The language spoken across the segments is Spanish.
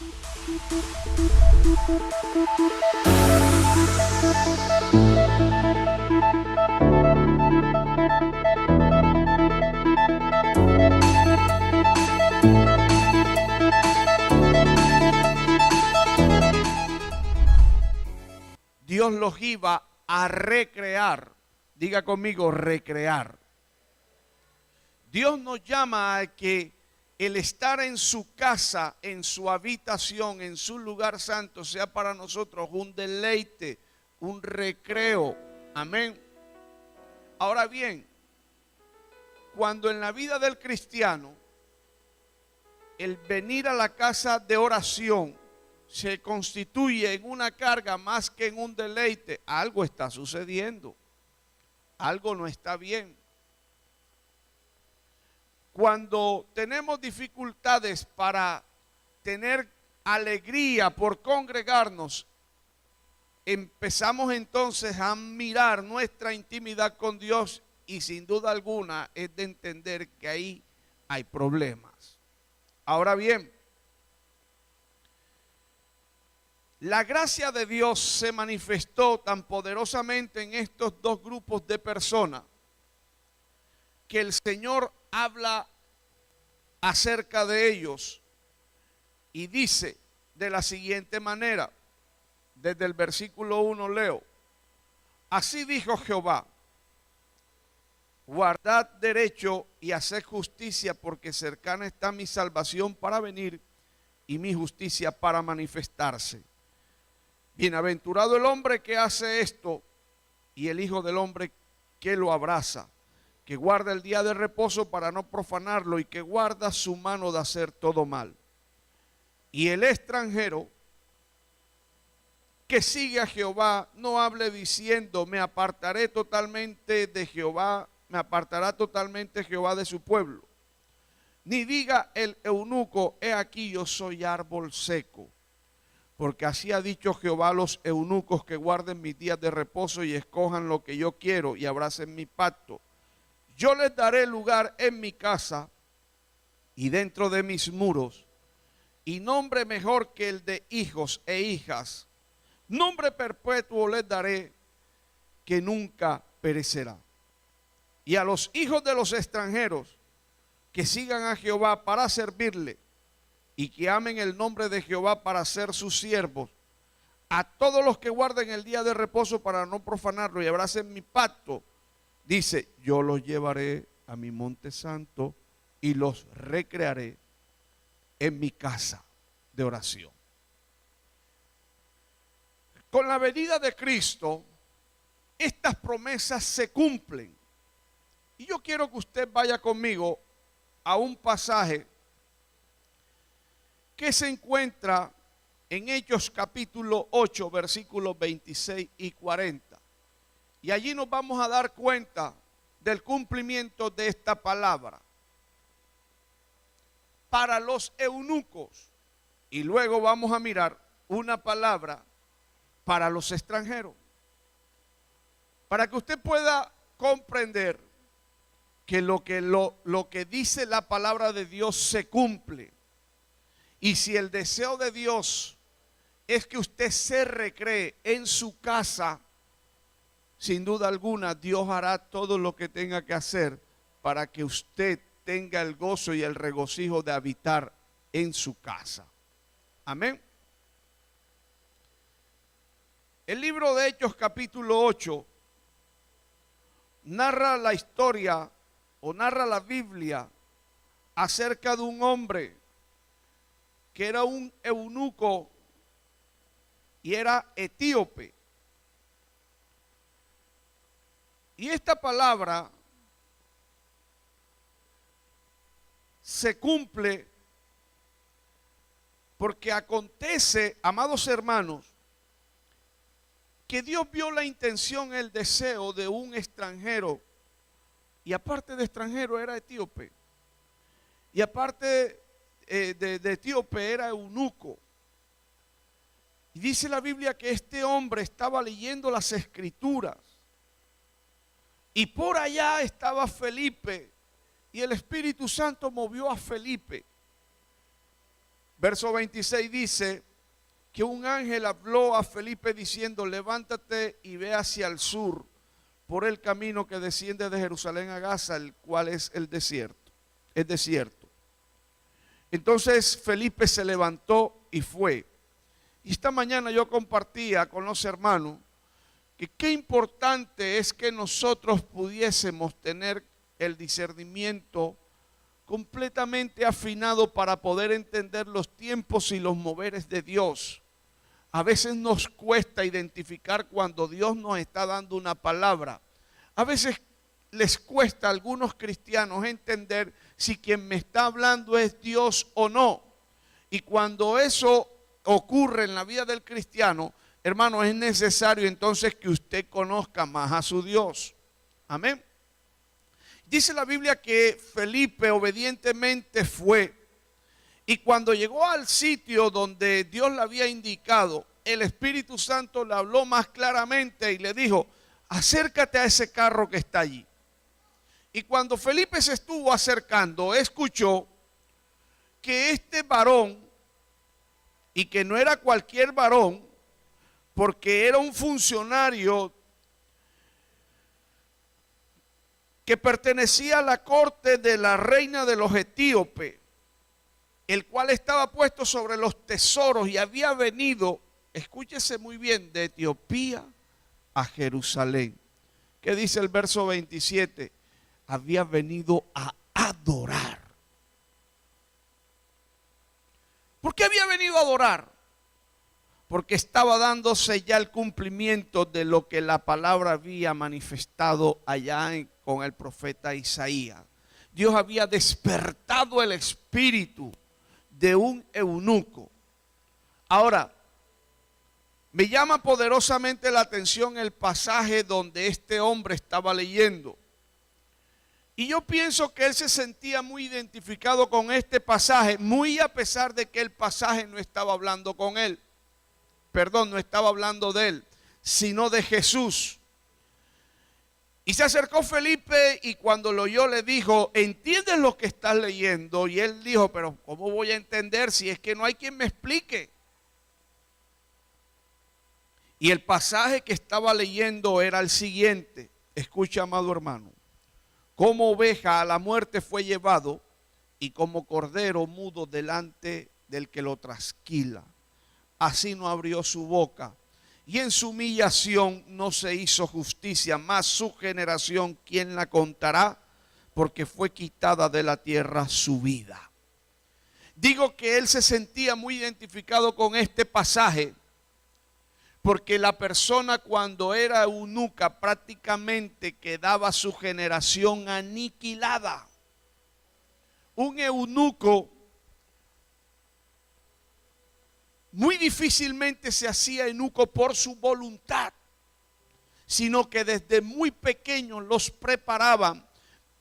Dios los iba a recrear. Diga conmigo, recrear. Dios nos llama a que el estar en su casa, en su habitación, en su lugar santo, sea para nosotros un deleite, un recreo. Amén. Ahora bien, cuando en la vida del cristiano, el venir a la casa de oración se constituye en una carga más que en un deleite, algo está sucediendo, algo no está bien. Cuando tenemos dificultades para tener alegría por congregarnos, empezamos entonces a mirar nuestra intimidad con Dios y sin duda alguna es de entender que ahí hay problemas. Ahora bien, la gracia de Dios se manifestó tan poderosamente en estos dos grupos de personas que el Señor habla acerca de ellos y dice de la siguiente manera, desde el versículo 1 leo: así dijo Jehová, guardad derecho y haced justicia, porque cercana está mi salvación para venir y mi justicia para manifestarse. Bienaventurado el hombre que hace esto y el Hijo del hombre que lo abraza, que guarda el día de reposo para no profanarlo y que guarda su mano de hacer todo mal. Y el extranjero que sigue a Jehová no hable diciendo, me apartaré totalmente de Jehová, me apartará totalmente Jehová de su pueblo. Ni diga el eunuco, he aquí yo soy árbol seco. Porque así ha dicho Jehová a los eunucos que guarden mis días de reposo y escojan lo que yo quiero y abracen mi pacto. Yo les daré lugar en mi casa y dentro de mis muros, y nombre mejor que el de hijos e hijas. Nombre perpetuo les daré que nunca perecerá. Y a los hijos de los extranjeros que sigan a Jehová para servirle y que amen el nombre de Jehová para ser sus siervos, a todos los que guarden el día de reposo para no profanarlo y abracen mi pacto, dice, yo los llevaré a mi monte santo y los recrearé en mi casa de oración. Con la venida de Cristo, estas promesas se cumplen. Y yo quiero que usted vaya conmigo a un pasaje que se encuentra en Hechos capítulo 8, versículos 26 y 40. Y allí nos vamos a dar cuenta del cumplimiento de esta palabra para los eunucos. Y luego vamos a mirar una palabra para los extranjeros. Para que usted pueda comprender que lo que dice la palabra de Dios se cumple. Y si el deseo de Dios es que usted se recree en su casa, sin duda alguna Dios hará todo lo que tenga que hacer para que usted tenga el gozo y el regocijo de habitar en su casa. Amén. El libro de Hechos capítulo 8 narra la historia o narra la Biblia acerca de un hombre que era un eunuco y era etíope. Y esta palabra se cumple porque acontece, amados hermanos, que Dios vio la intención, el deseo de un extranjero, y aparte de extranjero era etíope, y aparte de etíope era eunuco. Y dice la Biblia que este hombre estaba leyendo las escrituras, y por allá estaba Felipe, y el Espíritu Santo movió a Felipe. Verso 26 dice que un ángel habló a Felipe diciendo: levántate y ve hacia el sur por el camino que desciende de Jerusalén a Gaza, el cual es el desierto. Es desierto. Entonces Felipe se levantó y fue. Y esta mañana yo compartía con los hermanos que qué importante es que nosotros pudiésemos tener el discernimiento completamente afinado para poder entender los tiempos y los moveres de Dios. A veces nos cuesta identificar cuando Dios nos está dando una palabra. A veces les cuesta a algunos cristianos entender si quien me está hablando es Dios o no. Y cuando eso ocurre en la vida del cristiano, hermano, es necesario entonces que usted conozca más a su Dios. Amén. Dice la Biblia que Felipe obedientemente fue, y cuando llegó al sitio donde Dios le había indicado, el Espíritu Santo le habló más claramente y le dijo: acércate a ese carro que está allí. Y cuando Felipe se estuvo acercando, escuchó que este varón, y que no era cualquier varón, porque era un funcionario que pertenecía a la corte de la reina de los etíopes, el cual estaba puesto sobre los tesoros y había venido, escúchese muy bien, de Etiopía a Jerusalén. ¿Qué dice el verso 27? Había venido a adorar. ¿Por qué había venido a adorar? Porque estaba dándose ya el cumplimiento de lo que la palabra había manifestado allá con el profeta Isaías. Dios había despertado el espíritu de un eunuco. Ahora, me llama poderosamente la atención el pasaje donde este hombre estaba leyendo. Y yo pienso que él se sentía muy identificado con este pasaje, muy a pesar de que el pasaje no estaba hablando con él. Perdón, no estaba hablando de él, sino de Jesús. Y se acercó Felipe y cuando lo oyó le dijo: ¿entiendes lo que estás leyendo? Y él dijo: pero ¿cómo voy a entender si es que no hay quien me explique? Y el pasaje que estaba leyendo era el siguiente. Escucha, amado hermano. Como oveja a la muerte fue llevado, y como cordero mudo delante del que lo trasquila. Así no abrió su boca, y en su humillación no se hizo justicia. Mas su generación, ¿quién la contará? Porque fue quitada de la tierra su vida. Digo que él se sentía muy identificado con este pasaje, porque la persona cuando era eunuca prácticamente quedaba su generación aniquilada. Un eunuco muy difícilmente se hacía eunuco por su voluntad, sino que desde muy pequeños los preparaban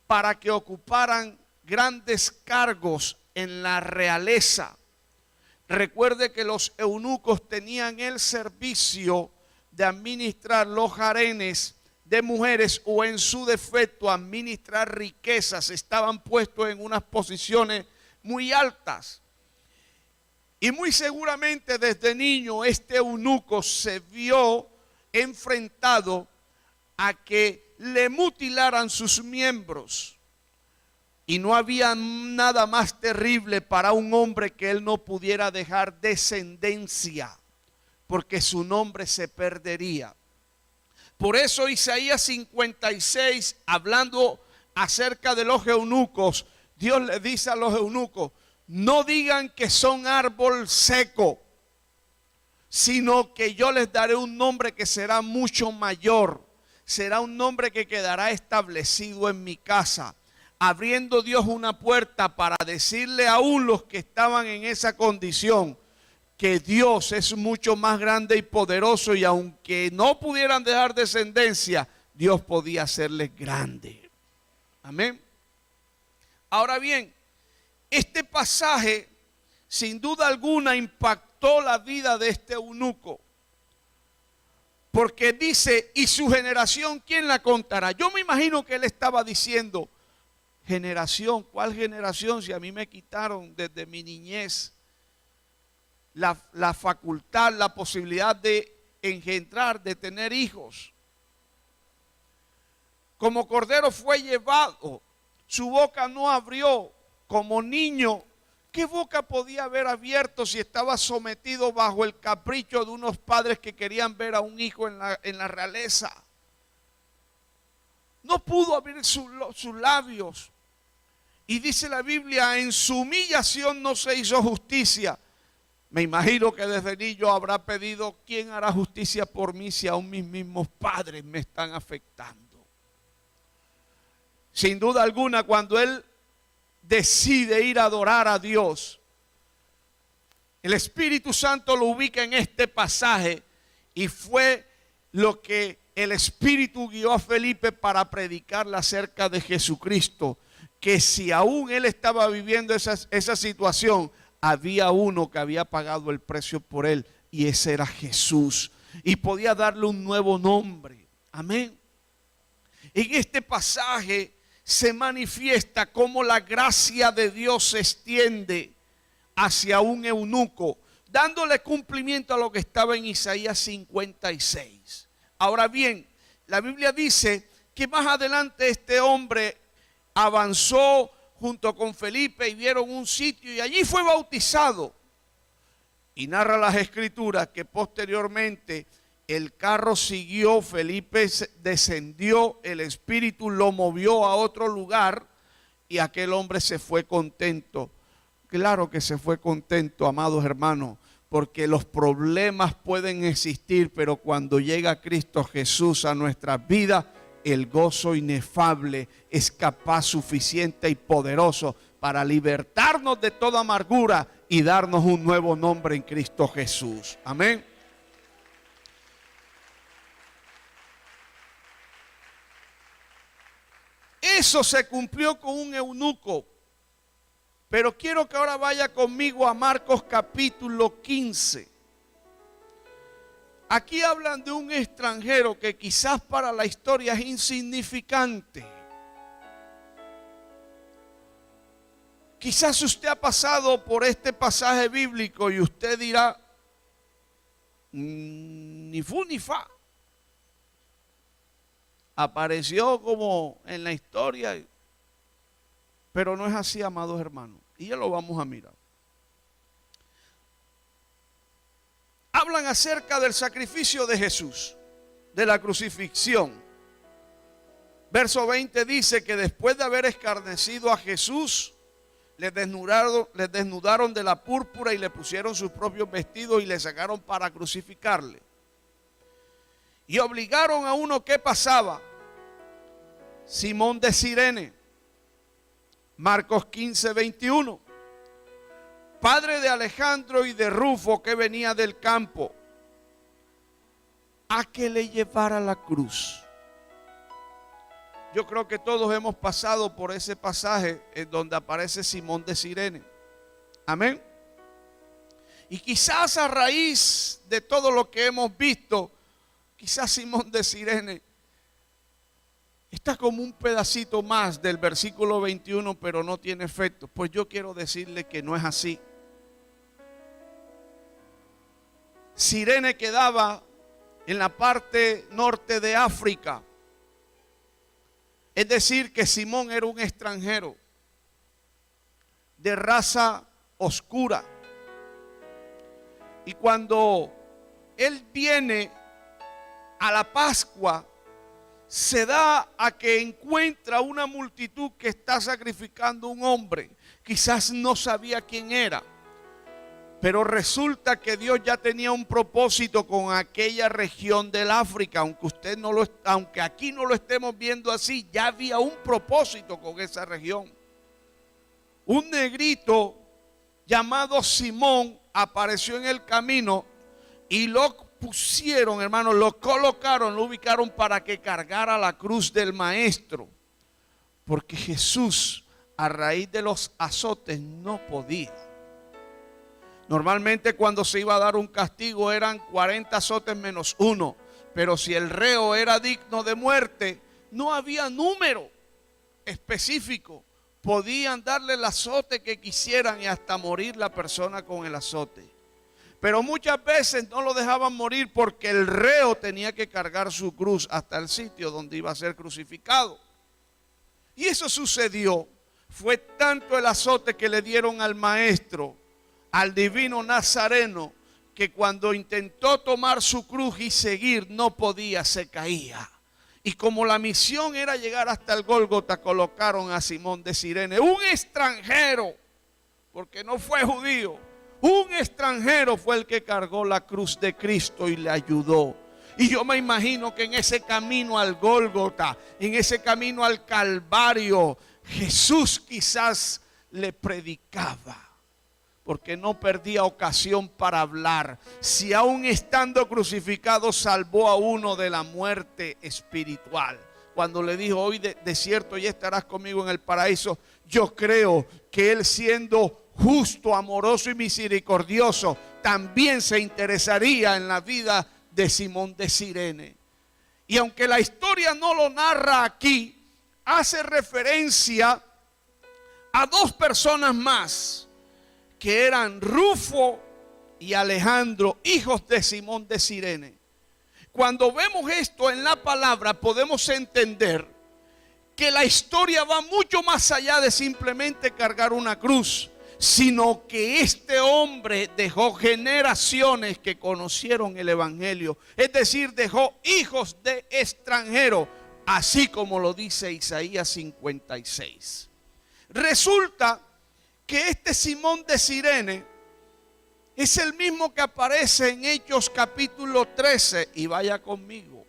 para que ocuparan grandes cargos en la realeza. Recuerde que los eunucos tenían el servicio de administrar los harenes de mujeres o en su defecto administrar riquezas. Estaban puestos en unas posiciones muy altas. Y muy seguramente desde niño este eunuco se vio enfrentado a que le mutilaran sus miembros. Y no había nada más terrible para un hombre que él no pudiera dejar descendencia, porque su nombre se perdería. Por eso Isaías 56, hablando acerca de los eunucos, Dios le dice a los eunucos: no digan que son árbol seco, sino que yo les daré un nombre que será mucho mayor. Será un nombre que quedará establecido en mi casa. Abriendo Dios una puerta para decirle aún los que estaban en esa condición que Dios es mucho más grande y poderoso, y aunque no pudieran dejar descendencia, Dios podía hacerles grande. Amén. Ahora bien, este pasaje sin duda alguna impactó la vida de este eunuco, porque dice: y su generación, ¿quién la contará? Yo me imagino que él estaba diciendo: generación, ¿cuál generación? Si a mí me quitaron desde mi niñez la facultad, la posibilidad de engendrar, de tener hijos. Como cordero fue llevado, su boca no abrió. Como niño, ¿qué boca podía haber abierto si estaba sometido bajo el capricho de unos padres que querían ver a un hijo en la realeza? No pudo abrir sus labios. Y dice la Biblia, en su humillación no se hizo justicia. Me imagino que desde niño habrá pedido, ¿quién hará justicia por mí si aún mis mismos padres me están afectando? Sin duda alguna, cuando él decide ir a adorar a Dios, el Espíritu Santo lo ubica en este pasaje y fue lo que el Espíritu guió a Felipe para predicarle acerca de Jesucristo, que si aún él estaba viviendo esa situación, había uno que había pagado el precio por él, y ese era Jesús, y podía darle un nuevo nombre. Amén. En este pasaje se manifiesta cómo la gracia de Dios se extiende hacia un eunuco, dándole cumplimiento a lo que estaba en Isaías 56. Ahora bien, la Biblia dice que más adelante este hombre avanzó junto con Felipe y vieron un sitio y allí fue bautizado. Y narra las escrituras que posteriormente el carro siguió, Felipe descendió, el Espíritu lo movió a otro lugar y aquel hombre se fue contento. Claro que se fue contento, amados hermanos, porque los problemas pueden existir, pero cuando llega Cristo Jesús a nuestras vidas, el gozo inefable es capaz, suficiente y poderoso para libertarnos de toda amargura y darnos un nuevo nombre en Cristo Jesús. Amén. Eso se cumplió con un eunuco. Pero quiero que ahora vaya conmigo a Marcos capítulo 15. Aquí hablan de un extranjero que quizás para la historia es insignificante. Quizás usted ha pasado por este pasaje bíblico y usted dirá, ni fu ni fa. Apareció como en la historia, pero no es así, amados hermanos. Y ya lo vamos a mirar. Hablan acerca del sacrificio de Jesús, de la crucifixión. Verso 20 dice que después de haber escarnecido a Jesús, le desnudaron de la púrpura y le pusieron sus propios vestidos y le sacaron para crucificarle. Y obligaron a uno que pasaba, Simón de Cirene, Marcos 15, 21. Padre de Alejandro y de Rufo, que venía del campo, a que le llevara la cruz. Yo creo que todos hemos pasado por ese pasaje en donde aparece Simón de Cirene. Amén. Y quizás a raíz de todo lo que hemos visto, quizás Simón de Cirene está como un pedacito más del versículo 21, pero no tiene efecto. Pues yo quiero decirle que no es así. Cirene quedaba en la parte norte de África. Es decir, que Simón era un extranjero de raza oscura. Y cuando él viene a la Pascua, se da a que encuentra una multitud que está sacrificando un hombre. Quizás no sabía quién era, pero resulta que Dios ya tenía un propósito con aquella región del África. Aunque aquí no lo estemos viendo así, ya había un propósito con esa región. Un negrito llamado Simón apareció en el camino y lo pusieron, hermanos, lo colocaron, lo ubicaron para que cargara la cruz del maestro. Porque Jesús, a raíz de los azotes, no podía. Normalmente cuando se iba a dar un castigo eran 40 azotes menos uno. Pero si el reo era digno de muerte, no había número específico. Podían darle el azote que quisieran y hasta morir la persona con el azote. Pero muchas veces no lo dejaban morir porque el reo tenía que cargar su cruz hasta el sitio donde iba a ser crucificado. Y eso sucedió. Fue tanto el azote que le dieron al maestro, al divino Nazareno, que cuando intentó tomar su cruz y seguir, no podía, se caía. Y como la misión era llegar hasta el Gólgota, colocaron a Simón de Cirene, un extranjero, porque no fue judío. Un extranjero fue el que cargó la cruz de Cristo y le ayudó. Y yo me imagino que en ese camino al Gólgota, en ese camino al Calvario, Jesús quizás le predicaba, porque no perdía ocasión para hablar. Si aún estando crucificado salvó a uno de la muerte espiritual. Cuando le dijo, hoy de cierto ya estarás conmigo en el paraíso, yo creo que él, siendo justo, amoroso y misericordioso, también se interesaría en la vida de Simón de Cirene. Y aunque la historia no lo narra aquí, hace referencia a dos personas más, que eran Rufo y Alejandro, hijos de Simón de Cirene. Cuando vemos esto en la palabra, podemos entender que la historia va mucho más allá de simplemente cargar una cruz, sino que este hombre dejó generaciones que conocieron el evangelio, es decir, dejó hijos de extranjeros, así como lo dice Isaías 56. Resulta que este Simón de Cirene es el mismo que aparece en Hechos capítulo 13, y vaya conmigo.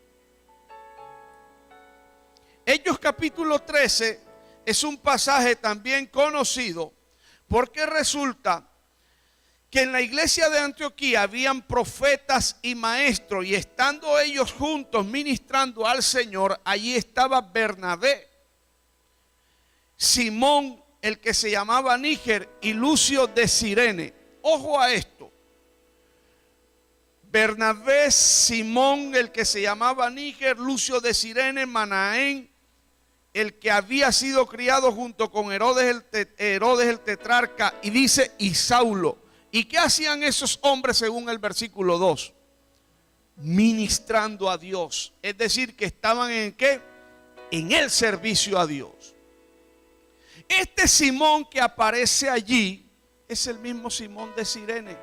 Hechos capítulo 13 es un pasaje también conocido, porque resulta que en la iglesia de Antioquía habían profetas y maestros, y estando ellos juntos ministrando al Señor, allí estaba Bernabé, Simón, el que se llamaba Níger, y Lucio de Cirene. Ojo a esto. Bernabé, Simón, el que se llamaba Níger, Lucio de Cirene, Manaén, el que había sido criado junto con Herodes el tetrarca, y dice, y Saulo. ¿Y qué hacían esos hombres según el versículo 2? Ministrando a Dios. Es decir, que estaban en ¿qué? En el servicio a Dios. Este Simón que aparece allí es el mismo Simón de Cirene,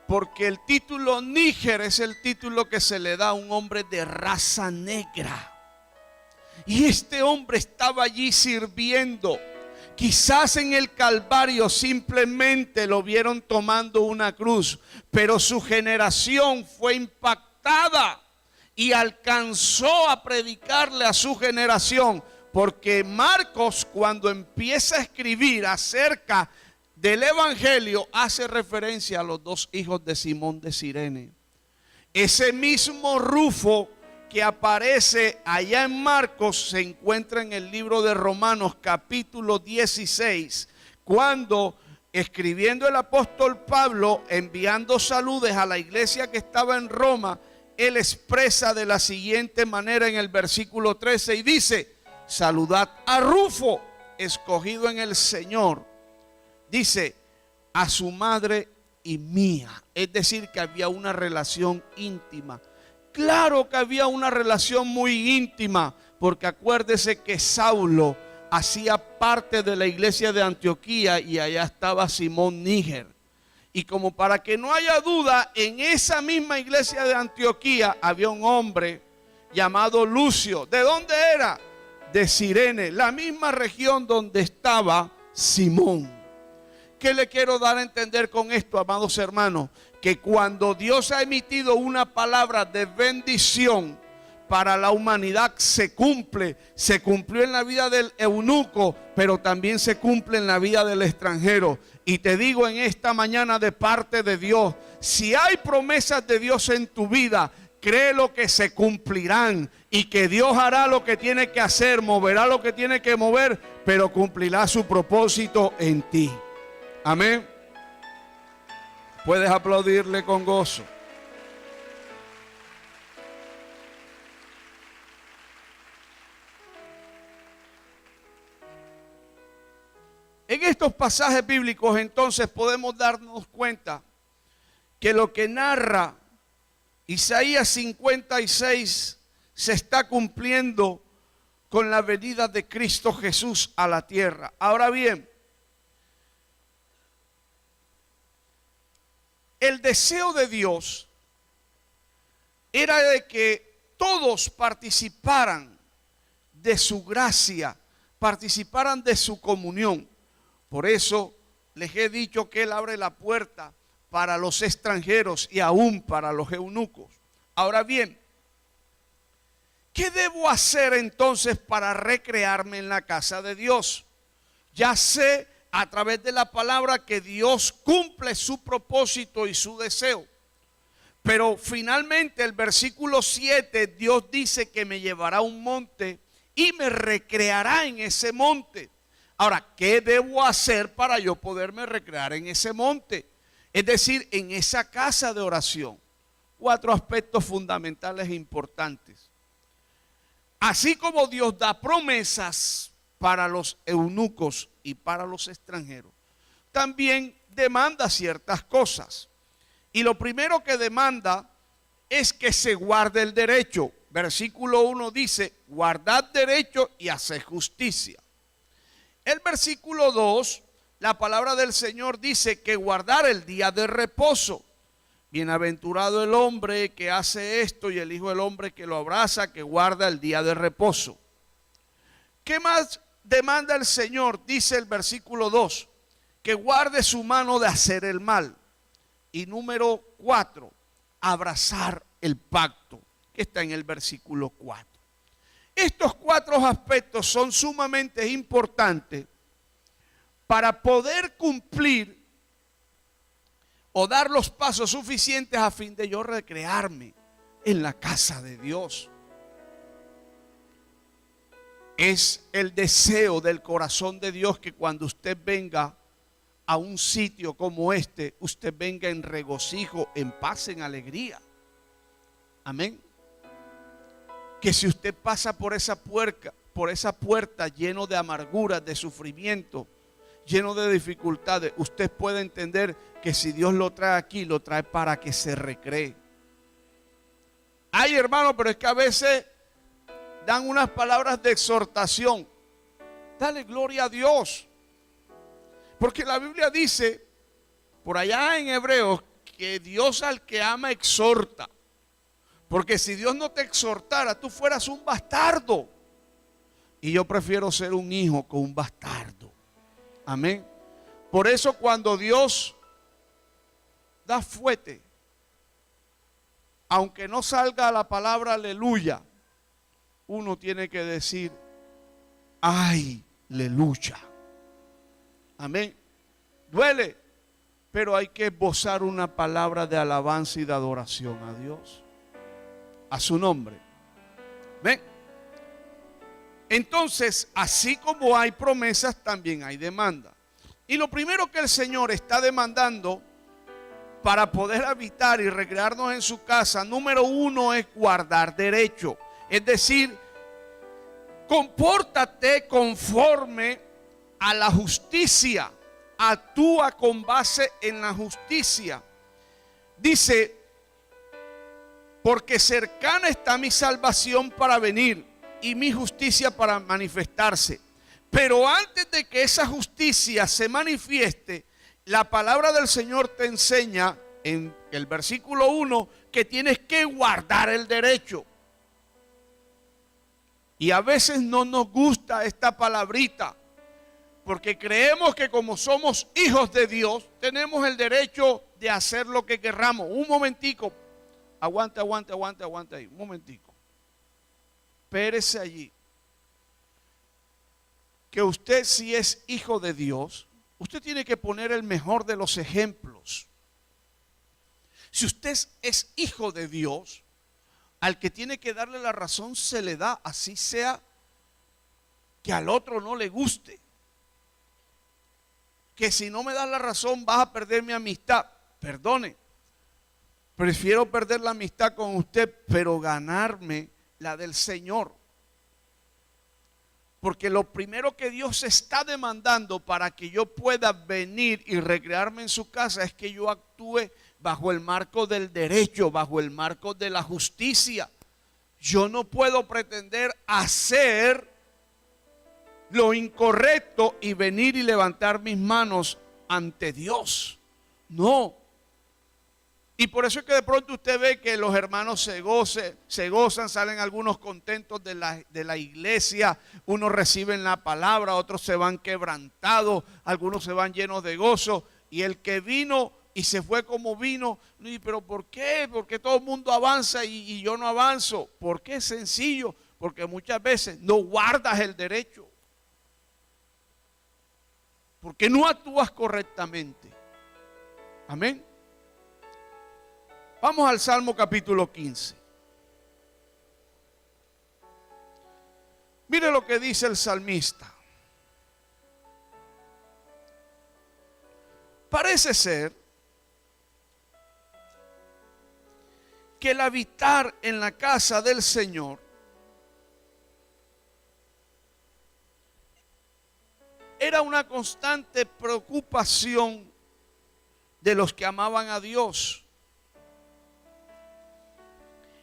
porque el título Níger es el título que se le da a un hombre de raza negra. Y este hombre estaba allí sirviendo. Quizás en el Calvario simplemente lo vieron tomando una cruz, pero su generación fue impactada y alcanzó a predicarle a su generación. Porque Marcos, cuando empieza a escribir acerca del evangelio, hace referencia a los dos hijos de Simón de Cirene. Ese mismo Rufo que aparece allá en Marcos se encuentra en el libro de Romanos capítulo 16, cuando escribiendo el apóstol Pablo, enviando saludes a la iglesia que estaba en Roma, él expresa de la siguiente manera en el versículo 13 y dice: saludad a Rufo, escogido en el Señor. Dice, a su madre y mía. Es decir, que había una relación íntima. Claro que había una relación muy íntima, porque acuérdese que Saulo hacía parte de la iglesia de Antioquía y allá estaba Simón Níger. Y como para que no haya duda, en esa misma iglesia de Antioquía había un hombre llamado Lucio. ¿De dónde era? De Cirene, la misma región donde estaba Simón. ¿Qué le quiero dar a entender con esto, amados hermanos? Que cuando Dios ha emitido una palabra de bendición para la humanidad, se cumple. Se cumplió en la vida del eunuco, pero también se cumple en la vida del extranjero. Y te digo en esta mañana de parte de Dios, si hay promesas de Dios en tu vida, créelo que se cumplirán y que Dios hará lo que tiene que hacer, moverá lo que tiene que mover, pero cumplirá su propósito en ti. Amén. Puedes aplaudirle con gozo. En estos pasajes bíblicos entonces podemos darnos cuenta que lo que narra Isaías 56 se está cumpliendo con la venida de Cristo Jesús a la tierra. Ahora bien, el deseo de Dios era de que todos participaran de su gracia, participaran de su comunión. Por eso les he dicho que Él abre la puerta para los extranjeros y aún para los eunucos. Ahora bien, ¿qué debo hacer entonces para recrearme en la casa de Dios? Ya sé a través de la palabra que Dios cumple su propósito y su deseo. Pero finalmente el versículo 7, Dios dice que me llevará a un monte y me recreará en ese monte. Ahora, ¿qué debo hacer para yo poderme recrear en ese monte? Es decir, en esa casa de oración. 4 aspectos fundamentales e importantes. Así como Dios da promesas para los eunucos y para los extranjeros, también demanda ciertas cosas. Y lo primero que demanda es que se guarde el derecho. Versículo 1 dice, guardad derecho y haced justicia. El versículo 2, la palabra del Señor dice que guardar el día de reposo. Bienaventurado el hombre que hace esto y el hijo del hombre que lo abraza, que guarda el día de reposo. ¿Qué más demanda el Señor? Dice el versículo 2, que guarde su mano de hacer el mal. Y número 4, abrazar el pacto, que está en el versículo 4. Estos 4 aspectos son sumamente importantes para poder cumplir o dar los pasos suficientes a fin de yo recrearme en la casa de Dios. Es el deseo del corazón de Dios que cuando usted venga a un sitio como este, usted venga en regocijo, en paz, en alegría. Amén. Que si usted pasa por esa puerta lleno de amargura, de sufrimiento, lleno de dificultades, usted puede entender que si Dios lo trae aquí, lo trae para que se recree. Ay, hermano, pero es que a veces dan unas palabras de exhortación. Dale gloria a Dios. Porque la Biblia dice, por allá en Hebreos, que Dios al que ama exhorta. Porque si Dios no te exhortara, tú fueras un bastardo. Y yo prefiero ser un hijo con un bastardo. Amén. Por eso cuando Dios da fuete, aunque no salga la palabra aleluya, uno tiene que decir, ay, aleluya. Amén. Duele, pero hay que esbozar una palabra de alabanza y de adoración a Dios, a su nombre. ¿Ven? Entonces, así como hay promesas, también hay demanda. Y lo primero que el Señor está demandando para poder habitar y recrearnos en su casa, número 1 es guardar derecho. Es decir, compórtate conforme a la justicia, actúa con base en la justicia. Dice, porque cercana está mi salvación para venir y mi justicia para manifestarse. Pero antes de que esa justicia se manifieste, la palabra del Señor te enseña en el versículo 1 que tienes que guardar el derecho. Y a veces no nos gusta esta palabrita, porque creemos que como somos hijos de Dios, tenemos el derecho de hacer lo que querramos. Un momentico, aguante ahí, un momentico. Espérese allí. Que usted, si es hijo de Dios, usted tiene que poner el mejor de los ejemplos. Si usted es hijo de Dios, al que tiene que darle la razón se le da, así sea que al otro no le guste. Que si no me das la razón vas a perder mi amistad. Perdone, prefiero perder la amistad con usted, pero ganarme la del Señor. Porque lo primero que Dios está demandando para que yo pueda venir y recrearme en su casa es que yo actúe bajo el marco del derecho, bajo el marco de la justicia. Yo no puedo pretender hacer lo incorrecto y venir y levantar mis manos ante Dios. No. Y por eso es que de pronto usted ve que los hermanos se gozan, salen algunos contentos de la iglesia, unos reciben la palabra, otros se van quebrantados, algunos se van llenos de gozo, y el que vino y se fue como vino, pero ¿por qué? Porque todo el mundo avanza y yo no avanzo. ¿Por qué? Es sencillo, porque muchas veces no guardas el derecho, porque no actúas correctamente. Amén. Vamos al Salmo capítulo 15. Mire lo que dice el salmista. Parece ser que el habitar en la casa del Señor era una constante preocupación de los que amaban a Dios.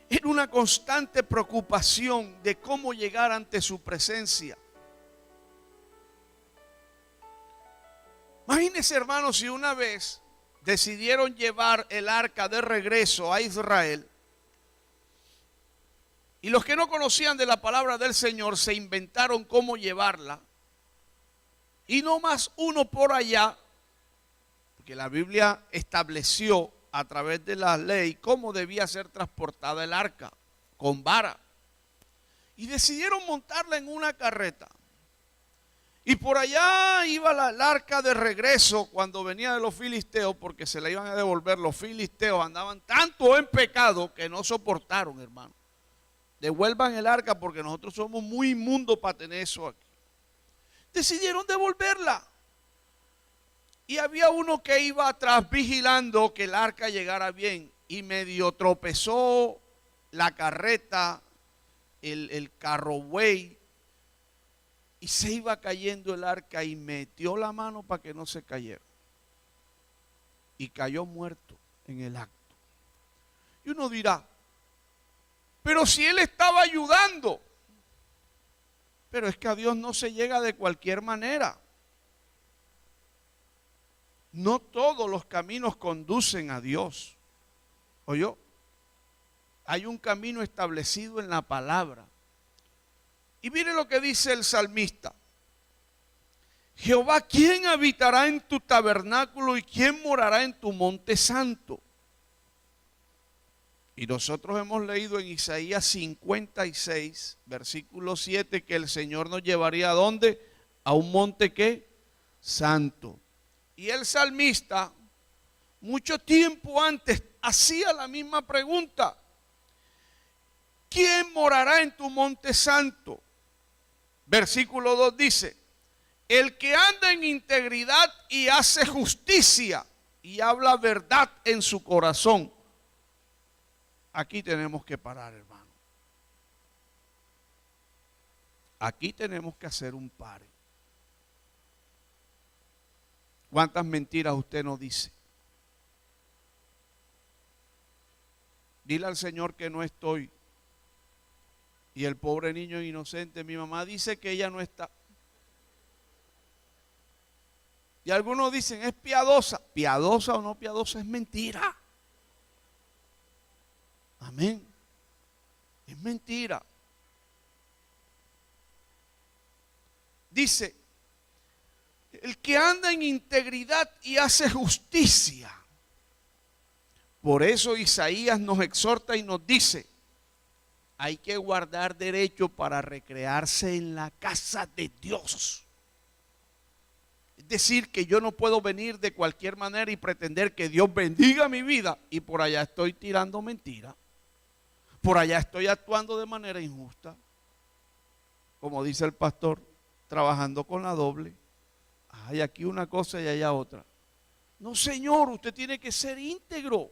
Era una constante preocupación de cómo llegar ante su presencia. Imagínense, hermanos, si una vez decidieron llevar el arca de regreso a Israel y los que no conocían de la palabra del Señor se inventaron cómo llevarla, y no más uno por allá, porque la Biblia estableció a través de la ley cómo debía ser transportada el arca, con vara. Y decidieron montarla en una carreta. Y por allá iba el arca de regreso cuando venía de los filisteos, porque se la iban a devolver. Los filisteos andaban tanto en pecado que no soportaron, hermano. Devuelvan el arca porque nosotros somos muy inmundos para tener eso aquí. Decidieron devolverla. Y había uno que iba atrás vigilando que el arca llegara bien. Y medio tropezó la carreta, el carrobuey. Y se iba cayendo el arca y metió la mano para que no se cayera. Y cayó muerto en el acto. Y uno dirá, pero si él estaba ayudando. Pero es que a Dios no se llega de cualquier manera. No todos los caminos conducen a Dios. ¿Oyó? Hay un camino establecido en la palabra. Y mire lo que dice el salmista. Jehová, ¿quién habitará en tu tabernáculo y quién morará en tu monte santo? Y nosotros hemos leído en Isaías 56, versículo 7, que el Señor nos llevaría ¿a dónde? A un monte ¿qué? Santo. Y el salmista, mucho tiempo antes, hacía la misma pregunta. ¿Quién morará en tu monte santo? Versículo 2 dice, el que anda en integridad y hace justicia y habla verdad en su corazón. Aquí tenemos que parar, hermano. Aquí tenemos que hacer un pare. ¿Cuántas mentiras usted no dice? Dile al Señor que no estoy. Y el pobre niño inocente, mi mamá dice que ella no está. Y algunos dicen, es piadosa. Piadosa o no piadosa es mentira. Amén. Es mentira. Dice, el que anda en integridad y hace justicia. Por eso Isaías nos exhorta y nos dice, hay que guardar derecho para recrearse en la casa de Dios. Es decir, que yo no puedo venir de cualquier manera y pretender que Dios bendiga mi vida y por allá estoy tirando mentiras. Por allá estoy actuando de manera injusta. Como dice el pastor, trabajando con la doble. Hay aquí una cosa y allá otra. No, Señor, usted tiene que ser íntegro.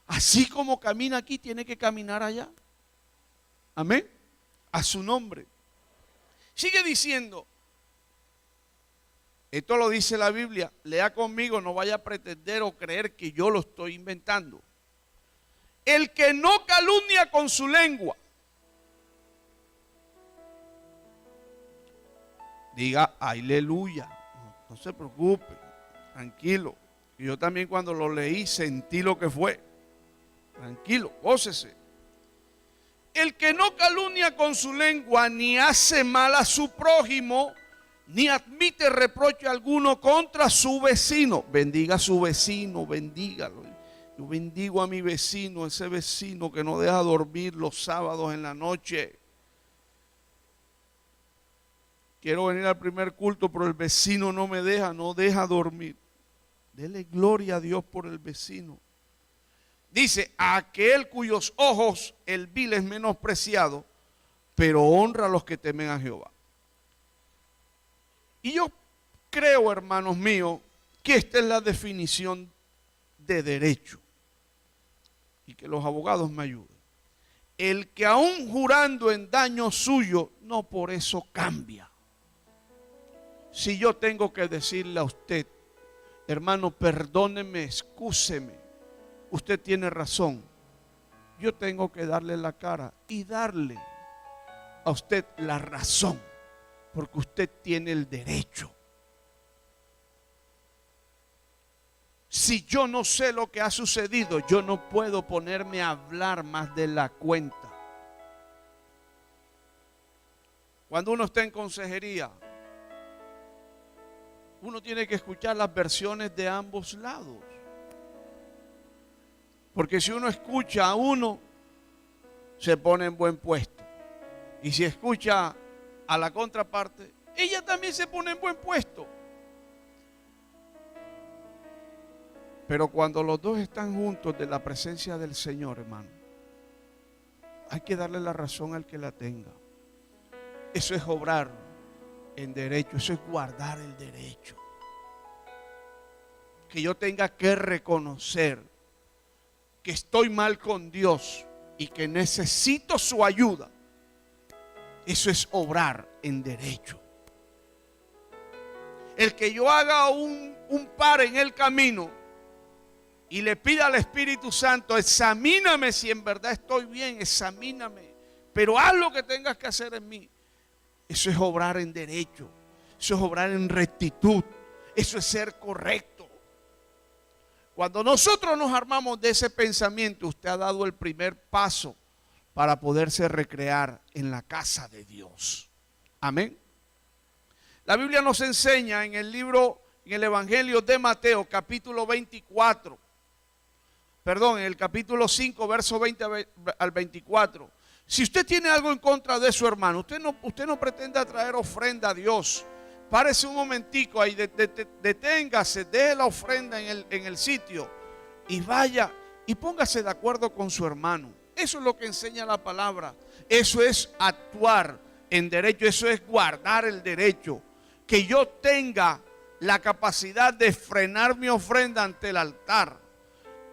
Así como camina aquí, tiene que caminar allá. Amén. A su nombre. Sigue diciendo, Esto lo dice la Biblia. Lea conmigo, no vaya a pretender o creer que yo lo estoy inventando. El que no calumnia con su lengua. Diga aleluya. No se preocupe, tranquilo. Yo también cuando lo leí sentí lo que fue. Tranquilo, gócese. El que no calumnia con su lengua, ni hace mal a su prójimo, ni admite reproche alguno contra su vecino. Bendiga a su vecino, bendígalo. Yo bendigo a mi vecino, ese vecino que no deja dormir los sábados en la noche. Quiero venir al primer culto, pero el vecino no me deja, no deja dormir. Dele gloria a Dios por el vecino. Dice, a aquel cuyos ojos el vil es menospreciado, pero honra a los que temen a Jehová. Y yo creo, hermanos míos, que esta es la definición de derecho. Y que los abogados me ayuden. El que aún jurando en daño suyo, no por eso cambia. Si yo tengo que decirle a usted, hermano, perdóneme, excúseme, usted tiene razón, yo tengo que darle la cara y darle a usted la razón, porque usted tiene el derecho. Si yo no sé lo que ha sucedido, yo no puedo ponerme a hablar más de la cuenta. Cuando uno está en consejería, uno tiene que escuchar las versiones de ambos lados. Porque si uno escucha a uno, se pone en buen puesto. Y si escucha a la contraparte, ella también se pone en buen puesto. Pero cuando los dos están juntos de la presencia del Señor, hermano, hay que darle la razón al que la tenga. Eso es obrar en derecho, eso es guardar el derecho. Que yo tenga que reconocer que estoy mal con Dios y que necesito su ayuda. Eso es obrar en derecho. El que yo haga un par en el camino y le pida al Espíritu Santo, examíname si en verdad estoy bien, examíname, pero haz lo que tengas que hacer en mí. Eso es obrar en derecho, eso es obrar en rectitud, eso es ser correcto. Cuando nosotros nos armamos de ese pensamiento, usted ha dado el primer paso para poderse recrear en la casa de Dios. Amén. La Biblia nos enseña en el libro, en el Evangelio de Mateo, capítulo 24, en el capítulo 5, verso 20 al 24. Si usted tiene algo en contra de su hermano, usted no pretenda traer ofrenda a Dios. Párese un momentico ahí, deténgase, deje la ofrenda en el sitio y vaya y póngase de acuerdo con su hermano. Eso es lo que enseña la palabra. Eso es actuar en derecho, eso es guardar el derecho. Que yo tenga la capacidad de frenar mi ofrenda ante el altar.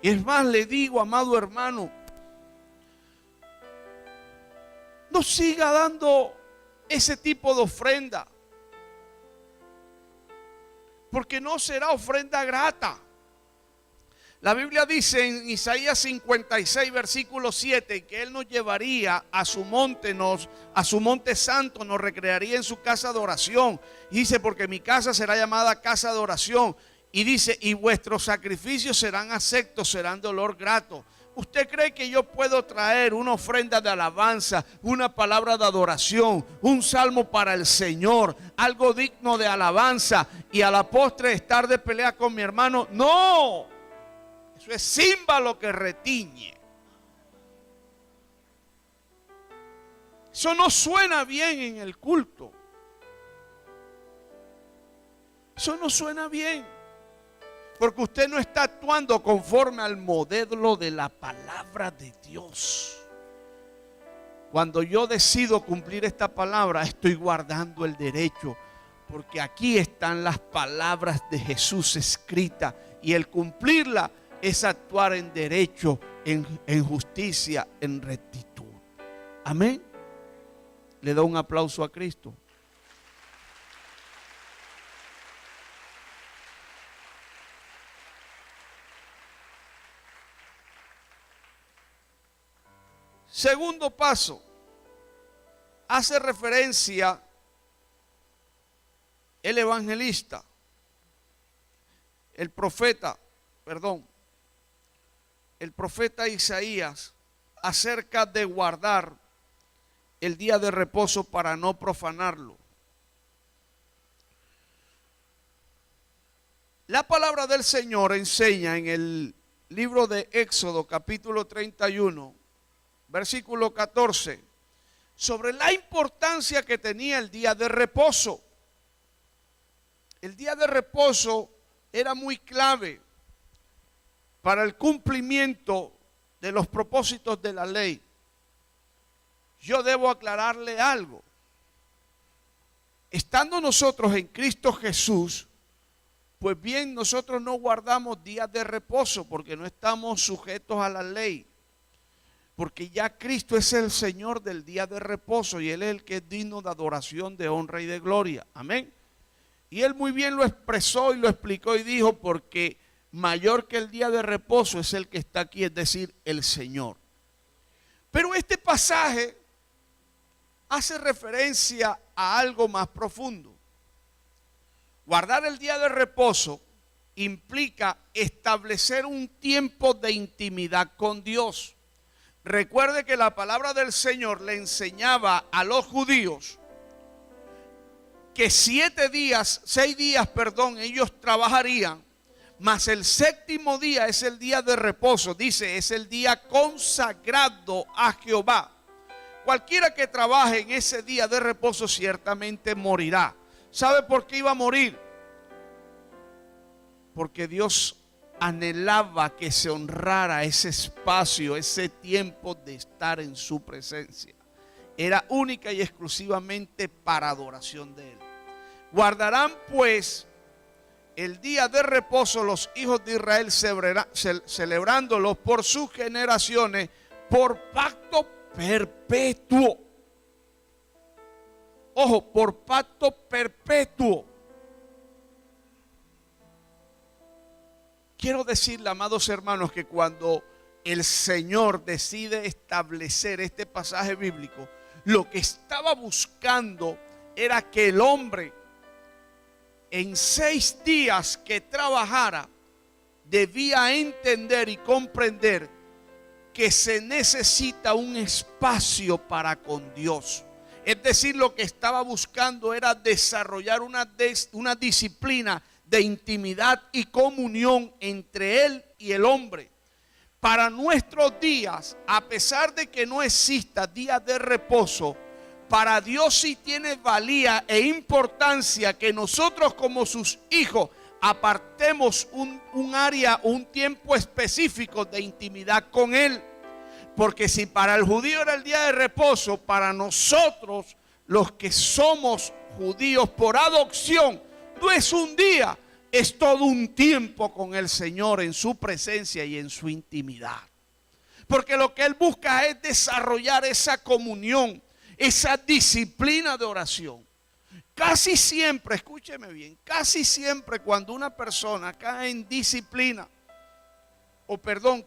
Y es más, le digo, amado hermano, no siga dando ese tipo de ofrenda, porque no será ofrenda grata. La Biblia dice en Isaías 56, versículo 7, que Él nos llevaría a su monte santo, nos recrearía en su casa de oración. Y dice, porque mi casa será llamada casa de oración. Y dice, y vuestros sacrificios serán aceptos, serán de olor grato. ¿Usted cree que yo puedo traer una ofrenda de alabanza, una palabra de adoración, un salmo para el Señor, algo digno de alabanza, y a la postre estar de pelea con mi hermano? No, eso es címbalo que retiñe. Eso no suena bien en el culto. Eso no suena bien. Porque usted no está actuando conforme al modelo de la palabra de Dios. Cuando yo decido cumplir esta palabra, estoy guardando el derecho. Porque aquí están las palabras de Jesús escritas. Y el cumplirla es actuar en derecho, en justicia, en rectitud. Amén. Le doy un aplauso a Cristo. Segundo paso, hace referencia el evangelista, el profeta Isaías, acerca de guardar el día de reposo para no profanarlo. La palabra del Señor enseña en el libro de Éxodo, capítulo 31, versículo 14, sobre la importancia que tenía el día de reposo. El día de reposo era muy clave para el cumplimiento de los propósitos de la ley. Yo debo aclararle algo. Estando nosotros en Cristo Jesús, pues bien, nosotros no guardamos días de reposo porque no estamos sujetos a la ley. Porque ya Cristo es el Señor del día de reposo y Él es el que es digno de adoración, de honra y de gloria. Amén. Y Él muy bien lo expresó y lo explicó y dijo, porque mayor que el día de reposo es el que está aquí, es decir, el Señor. Pero este pasaje hace referencia a algo más profundo. Guardar el día de reposo implica establecer un tiempo de intimidad con Dios. Recuerde que la palabra del Señor le enseñaba a los judíos que 6 días, ellos trabajarían, mas el séptimo día es el día de reposo. Dice, es el día consagrado a Jehová. Cualquiera que trabaje en ese día de reposo ciertamente morirá. ¿Sabe por qué iba a morir? Porque Dios anhelaba que se honrara ese espacio, ese tiempo de estar en su presencia. Era única y exclusivamente para adoración de Él. Guardarán pues el día de reposo los hijos de Israel, celebrándolo por sus generaciones, por pacto perpetuo. Ojo, por pacto perpetuo. Quiero decirle, amados hermanos, que cuando el Señor decide establecer este pasaje bíblico, lo que estaba buscando era que el hombre en 6 días que trabajara debía entender y comprender que se necesita un espacio para con Dios. Es decir, lo que estaba buscando era desarrollar una disciplina de intimidad y comunión entre Él y el hombre. Para nuestros días, a pesar de que no exista día de reposo, para Dios sí tiene valía e importancia que nosotros como sus hijos apartemos un área, un tiempo específico de intimidad con Él. Porque si para el judío era el día de reposo, para nosotros los que somos judíos por adopción, no es un día, es todo un tiempo con el Señor en su presencia y en su intimidad. Porque lo que Él busca es desarrollar esa comunión, esa disciplina de oración. Casi siempre, escúcheme bien, casi siempre cuando una persona cae en disciplina,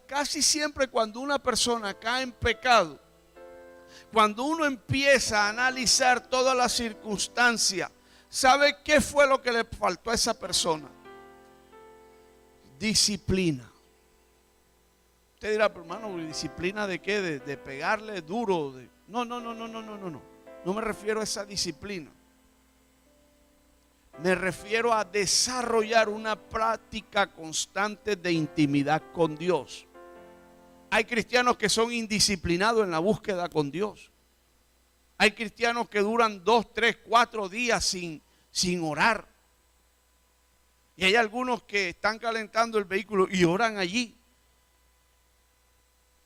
casi siempre cuando una persona cae en pecado, cuando uno empieza a analizar todas las circunstancias, ¿sabe qué fue lo que le faltó a esa persona? Disciplina. Usted dirá, pero hermano, ¿disciplina de qué? ¿De pegarle duro? No. No me refiero a esa disciplina. Me refiero a desarrollar una práctica constante de intimidad con Dios. Hay cristianos que son indisciplinados en la búsqueda con Dios. Hay cristianos que duran 2, 3, 4 días sin orar. Y hay algunos que están calentando el vehículo y oran allí.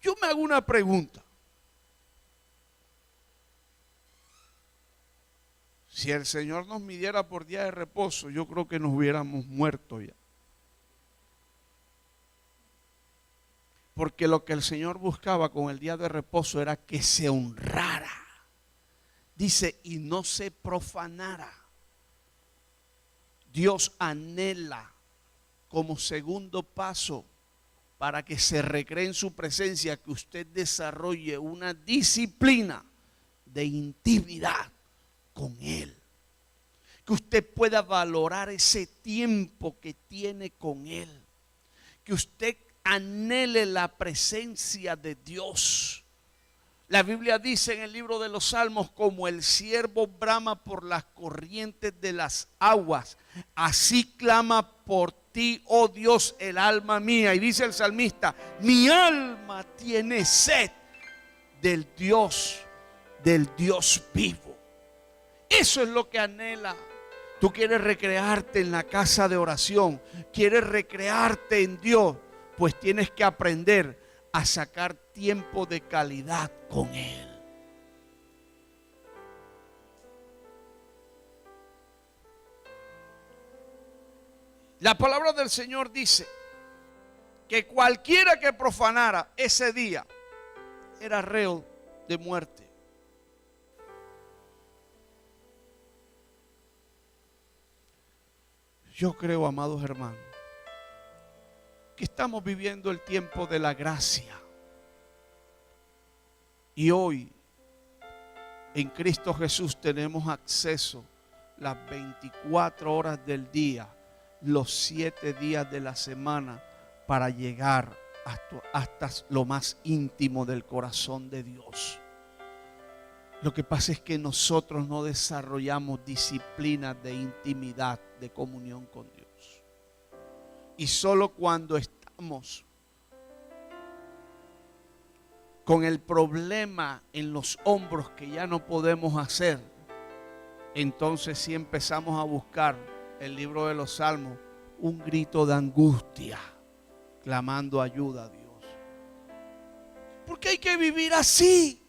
Yo me hago una pregunta. Si el Señor nos midiera por día de reposo, yo creo que nos hubiéramos muerto ya. Porque lo que el Señor buscaba con el día de reposo era que se honrara. Dice, y no se profanara. Dios anhela como segundo paso para que se recree en su presencia, que usted desarrolle una disciplina de intimidad con Él. Que usted pueda valorar ese tiempo que tiene con Él. Que usted anhele la presencia de Dios. La Biblia dice en el libro de los Salmos: como el ciervo brama por las corrientes de las aguas, así clama por ti, oh Dios, el alma mía. Y dice el salmista: mi alma tiene sed del Dios vivo. Eso es lo que anhela. Tú quieres recrearte en la casa de oración, quieres recrearte en Dios, pues tienes que aprender a sacar tiempo de calidad con Él. La palabra del Señor dice que cualquiera que profanara ese día era reo de muerte. Yo creo, amados hermanos, que estamos viviendo el tiempo de la gracia. Y hoy, en Cristo Jesús, tenemos acceso las 24 horas del día, los 7 días de la semana, para llegar hasta lo más íntimo del corazón de Dios. Lo que pasa es que nosotros no desarrollamos disciplinas de intimidad, de comunión con Dios. Y solo cuando estamos con el problema en los hombros que ya no podemos hacer, entonces sí empezamos a buscar el libro de los Salmos, un grito de angustia, clamando ayuda a Dios. Porque hay que vivir así.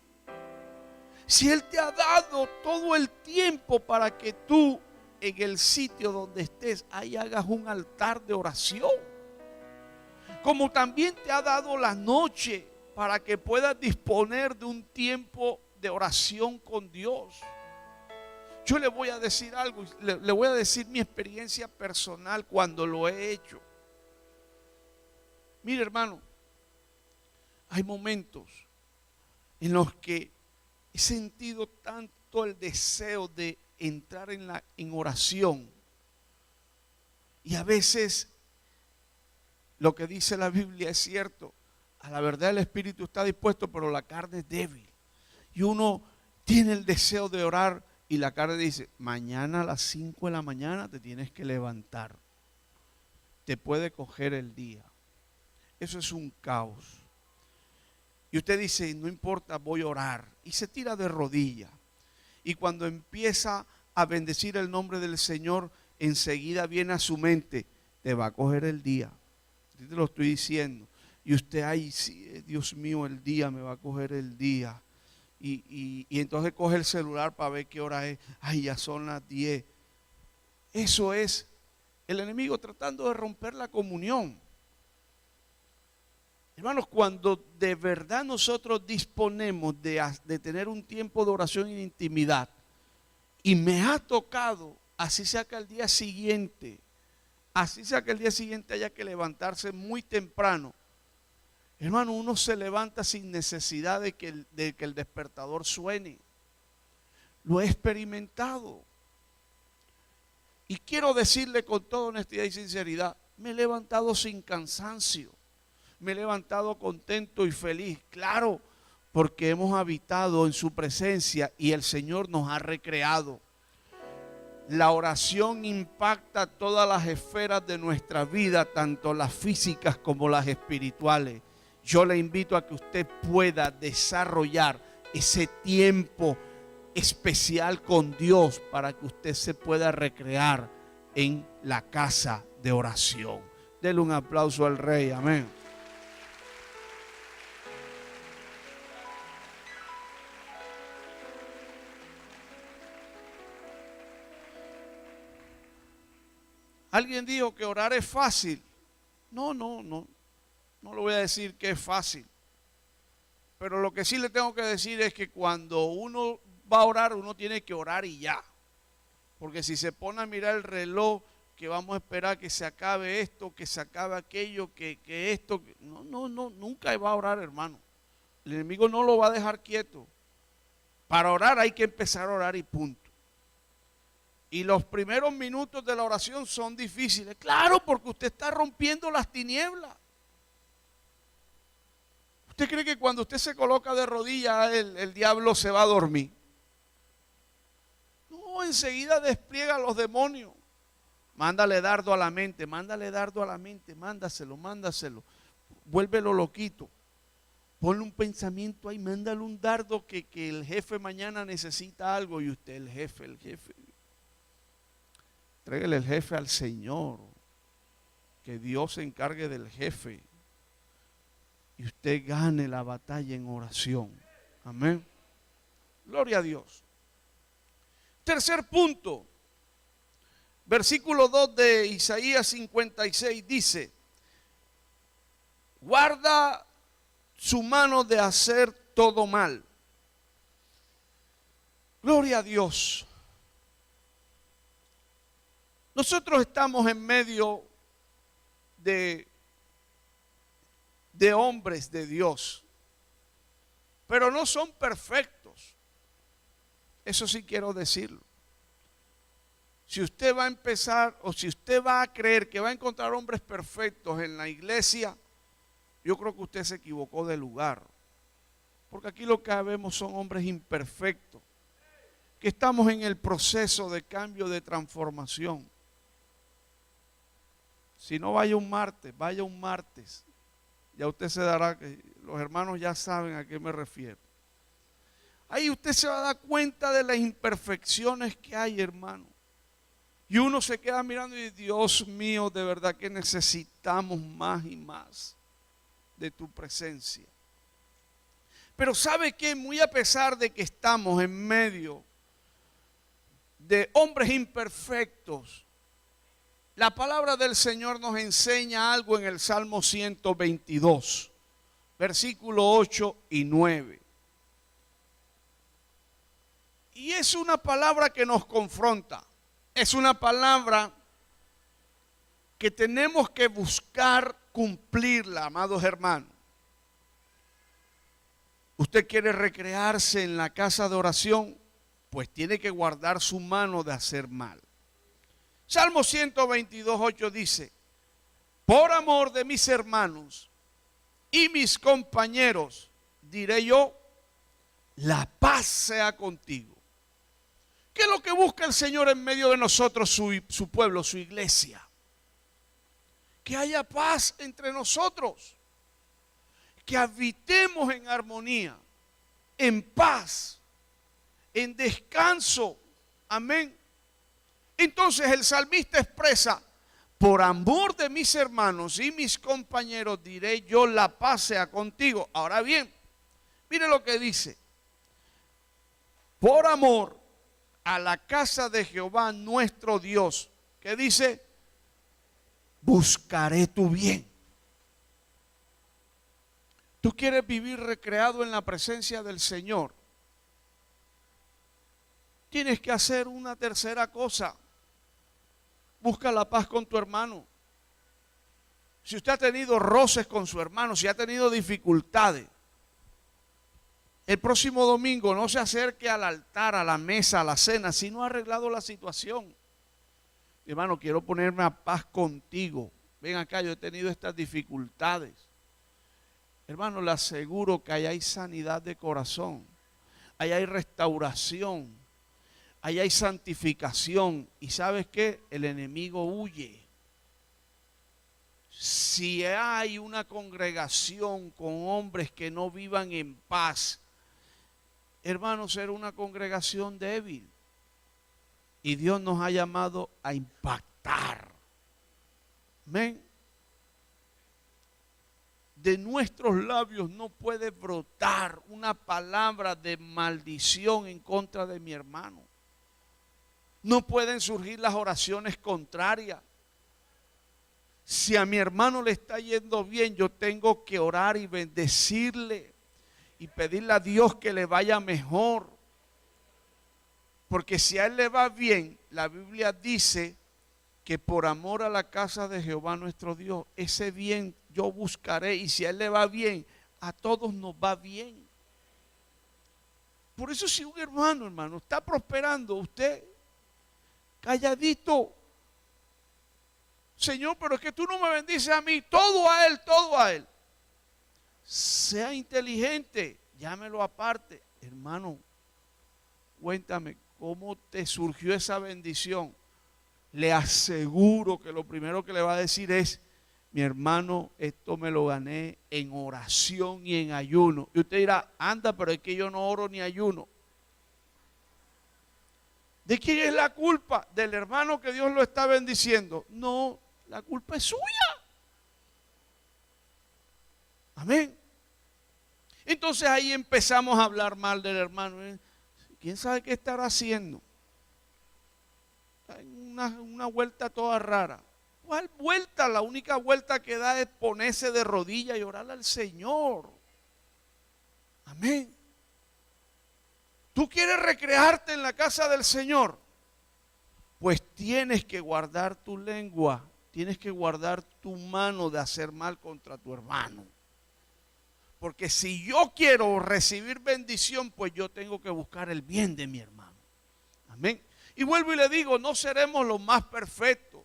Si Él te ha dado todo el tiempo para que tú, en el sitio donde estés, ahí hagas un altar de oración. Como también te ha dado la noche para que puedas disponer de un tiempo de oración con Dios. Yo le voy a decir algo, le voy a decir mi experiencia personal cuando lo he hecho. Mire, hermano, hay momentos en los que he sentido tanto el deseo de entrar en oración. Y a veces lo que dice la Biblia es cierto. A la verdad el espíritu está dispuesto, pero la carne es débil. Y uno tiene el deseo de orar y la carne dice: mañana a las 5 de la mañana te tienes que levantar. Te puede coger el día. Eso es un caos. Y usted dice: no importa, voy a orar. Y se tira de rodillas. Y cuando empieza a bendecir el nombre del Señor, enseguida viene a su mente: te va a coger el día. Yo te lo estoy diciendo. Y usted: ay, sí, Dios mío, el día me va a coger el día. Y entonces coge el celular para ver qué hora es. Ay, ya son las 10. Eso es el enemigo tratando de romper la comunión. Hermanos, cuando de verdad nosotros disponemos de tener un tiempo de oración y de intimidad, y me ha tocado, así sea que el día siguiente haya que levantarse muy temprano, hermano, uno se levanta sin necesidad de que el despertador suene. Lo he experimentado. Y quiero decirle con toda honestidad y sinceridad: me he levantado sin cansancio. Me he levantado contento y feliz, claro, porque hemos habitado en su presencia y el Señor nos ha recreado. La oración impacta todas las esferas de nuestra vida, tanto las físicas como las espirituales. Yo le invito a que usted pueda desarrollar ese tiempo especial con Dios para que usted se pueda recrear en la casa de oración. Dele un aplauso al Rey, amén. Alguien dijo que orar es fácil. No lo voy a decir que es fácil. Pero lo que sí le tengo que decir es que cuando uno va a orar, uno tiene que orar y ya. Porque si se pone a mirar el reloj, que vamos a esperar que se acabe esto, que se acabe aquello, que esto. No, nunca va a orar, hermano. El enemigo no lo va a dejar quieto. Para orar hay que empezar a orar y punto. Y los primeros minutos de la oración son difíciles. Claro, porque usted está rompiendo las tinieblas. ¿Usted cree que cuando usted se coloca de rodillas el diablo se va a dormir? No, enseguida despliega a los demonios. Mándale dardo a la mente, mándaselo. Vuélvelo loquito. Ponle un pensamiento ahí, mándale un dardo que el jefe mañana necesita algo y usted el jefe. Tráigale el jefe al Señor. Que Dios se encargue del jefe. Y usted gane la batalla en oración. Amén. Gloria a Dios. Tercer punto. Versículo 2 de Isaías 56 dice: guarda su mano de hacer todo mal. Gloria a Dios. Nosotros estamos en medio de hombres de Dios, pero no son perfectos. Eso sí quiero decirlo. Si usted va a empezar o si usted va a creer que va a encontrar hombres perfectos en la iglesia, yo creo que usted se equivocó de lugar. Porque aquí lo que vemos son hombres imperfectos, que estamos en el proceso de cambio, de transformación. Si no vaya un martes. Ya usted se dará, que los hermanos ya saben a qué me refiero. Ahí usted se va a dar cuenta de las imperfecciones que hay, hermano. Y uno se queda mirando y dice: Dios mío, de verdad que necesitamos más y más de tu presencia. Pero ¿sabe qué? Muy a pesar de que estamos en medio de hombres imperfectos, la palabra del Señor nos enseña algo en el Salmo 122, versículo 8 y 9. Y es una palabra que nos confronta. Es una palabra que tenemos que buscar cumplirla, amados hermanos. ¿Usted quiere recrearse en la casa de oración? Pues tiene que guardar su mano de hacer mal. Salmo 122, 8 dice: por amor de mis hermanos y mis compañeros, diré yo, la paz sea contigo. ¿Qué es lo que busca el Señor en medio de nosotros, su pueblo, su iglesia? Que haya paz entre nosotros, que habitemos en armonía, en paz, en descanso. Amén. Entonces el salmista expresa: por amor de mis hermanos y mis compañeros diré yo, la paz sea contigo. Ahora bien, mire lo que dice: por amor a la casa de Jehová nuestro Dios, que dice, buscaré tu bien. ¿Tú quieres vivir recreado en la presencia del Señor? Tienes que hacer una tercera cosa. Busca la paz con tu hermano. Si usted ha tenido roces con su hermano, si ha tenido dificultades, el próximo domingo no se acerque al altar, a la mesa, a la cena, si no ha arreglado la situación. Hermano, quiero ponerme a paz contigo. Ven acá, yo he tenido estas dificultades. Hermano, le aseguro que allá hay sanidad de corazón, allá hay restauración, allá hay santificación. ¿Y sabes qué? El enemigo huye. Si hay una congregación con hombres que no vivan en paz, hermanos, será una congregación débil. Y Dios nos ha llamado a impactar. Amén. De nuestros labios no puede brotar una palabra de maldición en contra de mi hermano. No pueden surgir las oraciones contrarias. Si a mi hermano le está yendo bien, yo tengo que orar y bendecirle y pedirle a Dios que le vaya mejor. Porque si a él le va bien, la Biblia dice que por amor a la casa de Jehová nuestro Dios, ese bien yo buscaré, y si a él le va bien, a todos nos va bien. Por eso si un hermano, está prosperando, usted calladito, Señor, pero es que tú no me bendices a mí, todo a él, todo a él. Sea inteligente, llámelo aparte. Hermano, cuéntame, ¿cómo te surgió esa bendición? Le aseguro que lo primero que le va a decir es: mi hermano, esto me lo gané en oración y en ayuno. Y usted dirá: anda, pero es que yo no oro ni ayuno. ¿De quién es la culpa? ¿Del hermano que Dios lo está bendiciendo? No, la culpa es suya. Amén. Entonces ahí empezamos a hablar mal del hermano. ¿Quién sabe qué estará haciendo? Una vuelta toda rara. ¿Cuál vuelta? La única vuelta que da es ponerse de rodillas y orarle al Señor. Amén. ¿Tú quieres recrearte en la casa del Señor? Pues tienes que guardar tu lengua, tienes que guardar tu mano de hacer mal contra tu hermano. Porque si yo quiero recibir bendición, pues yo tengo que buscar el bien de mi hermano. Amén. Y vuelvo y le digo, no seremos los más perfectos.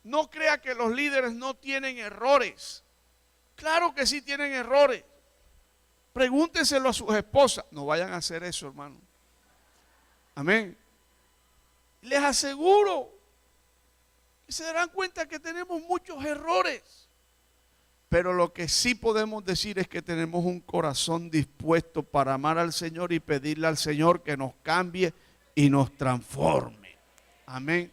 No crea que los líderes no tienen errores. Claro que sí tienen errores. Pregúntenselo a sus esposas. No vayan a hacer eso, hermano. Amén. Les aseguro que se darán cuenta que tenemos muchos errores. Pero lo que sí podemos decir es que tenemos un corazón dispuesto para amar al Señor y pedirle al Señor que nos cambie y nos transforme. Amén.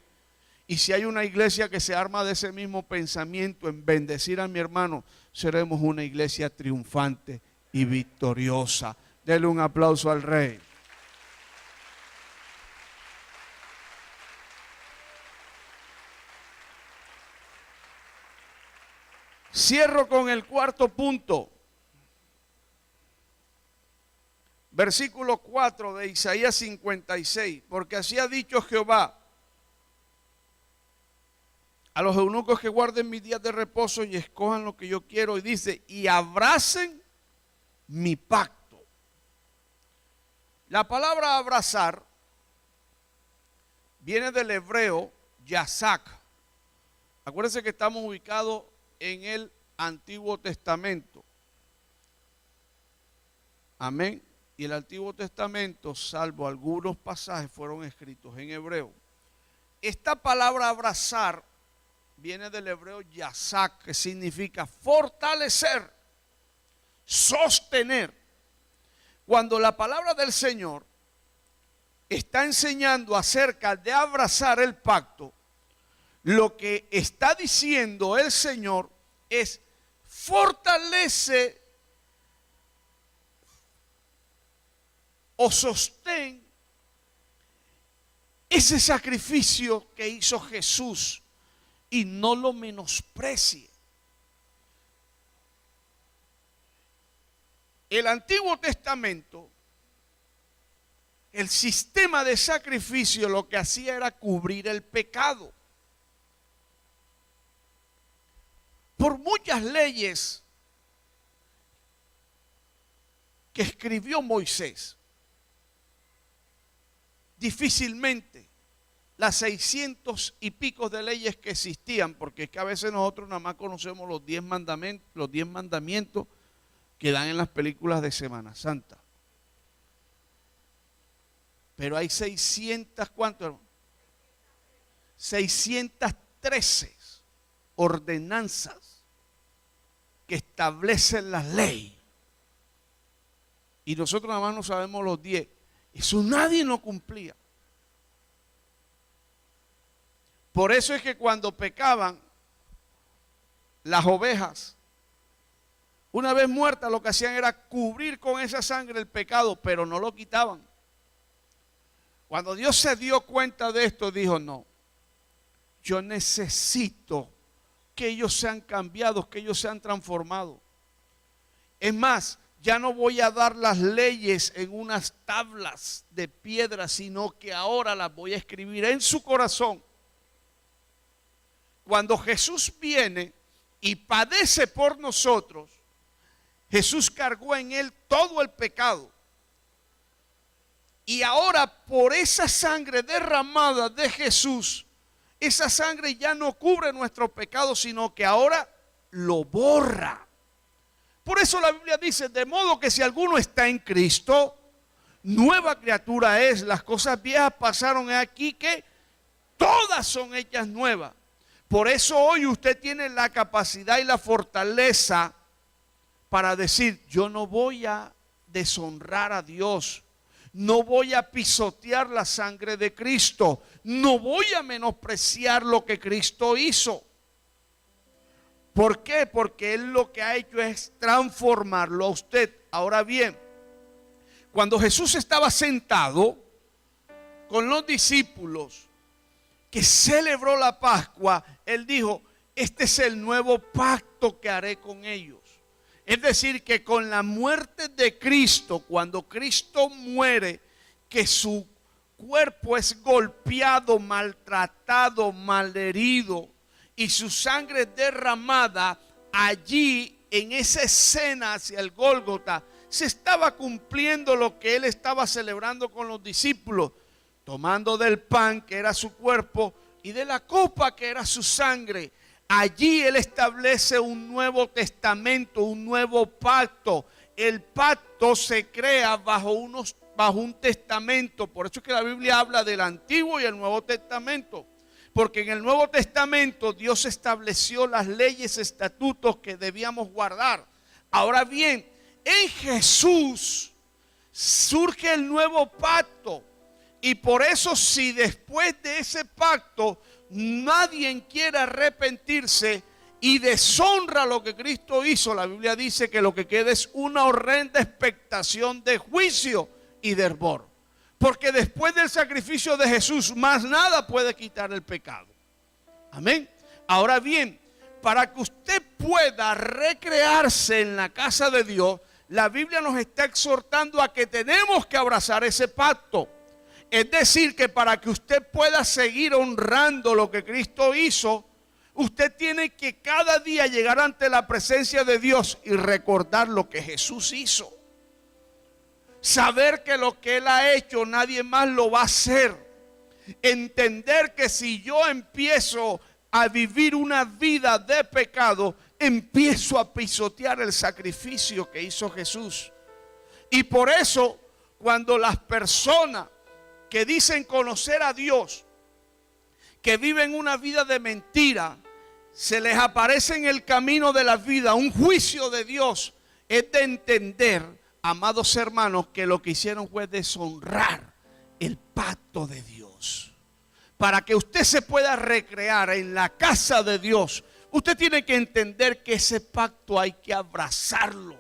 Y si hay una iglesia que se arma de ese mismo pensamiento en bendecir a mi hermano, seremos una iglesia triunfante y victoriosa. Dele un aplauso al Rey. Cierro con el cuarto punto. Versículo 4 de Isaías 56. Porque así ha dicho Jehová a los eunucos que guarden mis días de reposo y escojan lo que yo quiero. Y dice, y abracen mi pacto. La palabra abrazar viene del hebreo yazak. Acuérdense que estamos ubicados en el Antiguo Testamento. Amén. Y el Antiguo Testamento, salvo algunos pasajes, fueron escritos en hebreo. Esta palabra abrazar viene del hebreo yazak, que significa fortalecer, sostener. Cuando la palabra del Señor está enseñando acerca de abrazar el pacto, lo que está diciendo el Señor es: fortalece o sostén ese sacrificio que hizo Jesús y no lo menosprecie. El Antiguo Testamento, el sistema de sacrificio lo que hacía era cubrir el pecado. Por muchas leyes que escribió Moisés, difícilmente las 600 y pico de leyes que existían, porque es que a veces nosotros nada más conocemos los 10 mandamientos que dan en las películas de Semana Santa. Pero hay 600, ¿cuánto? 613 ordenanzas que establecen la ley. Y nosotros nada más no sabemos los 10. Eso nadie lo cumplía. Por eso es que cuando pecaban las ovejas, una vez muertas, lo que hacían era cubrir con esa sangre el pecado, pero no lo quitaban. Cuando Dios se dio cuenta de esto, dijo: no, yo necesito que ellos sean cambiados, que ellos sean transformados. Es más, Ya no voy a dar las leyes en unas tablas de piedra, sino que ahora las voy a escribir en su corazón. Cuando Jesús viene y padece por nosotros, Jesús cargó en él todo el pecado. Y ahora por esa sangre derramada de Jesús, esa sangre ya no cubre nuestro pecado, sino que ahora lo borra. Por eso la Biblia dice, de modo que si alguno está en Cristo, nueva criatura es. Las cosas viejas pasaron aquí, que todas son hechas nuevas. Por eso hoy usted tiene la capacidad y la fortaleza para decir, yo no voy a deshonrar a Dios. No voy a pisotear la sangre de Cristo. No voy a menospreciar lo que Cristo hizo. ¿Por qué? Porque Él lo que ha hecho es transformarlo a usted. Ahora bien, cuando Jesús estaba sentado con los discípulos que celebró la Pascua, Él dijo, este es el nuevo pacto que haré con ellos. Es decir, que con la muerte de Cristo, cuando Cristo muere, que su cuerpo es golpeado, maltratado, malherido, y su sangre derramada, allí en esa escena hacia el Gólgota, se estaba cumpliendo lo que él estaba celebrando con los discípulos, tomando del pan que era su cuerpo y de la copa que era su sangre. Allí él establece un nuevo testamento, un nuevo pacto. El pacto se crea bajo un testamento. Por eso es que la Biblia habla del Antiguo y el Nuevo Testamento. Porque en el Nuevo Testamento Dios estableció las leyes, estatutos que debíamos guardar. Ahora bien, en Jesús surge el nuevo pacto. Y por eso, si después de ese pacto nadie quiere arrepentirse y deshonra lo que Cristo hizo, la Biblia dice que lo que queda es una horrenda expectación de juicio y de hervor. Porque después del sacrificio de Jesús, más nada puede quitar el pecado. Amén. Ahora bien, para que usted pueda recrearse en la casa de Dios, la Biblia nos está exhortando a que tenemos que abrazar ese pacto. Es decir, que para que usted pueda seguir honrando lo que Cristo hizo, usted tiene que cada día llegar ante la presencia de Dios y recordar lo que Jesús hizo. Saber que lo que Él ha hecho nadie más lo va a hacer. Entender que si yo empiezo a vivir una vida de pecado, empiezo a pisotear el sacrificio que hizo Jesús. Y por eso, cuando las personas que dicen conocer a Dios, que viven una vida de mentira, se les aparece en el camino de la vida un juicio de Dios, es de entender, amados hermanos, que lo que hicieron fue deshonrar el pacto de Dios. Para que usted se pueda recrear en la casa de Dios, usted tiene que entender que ese pacto hay que abrazarlo,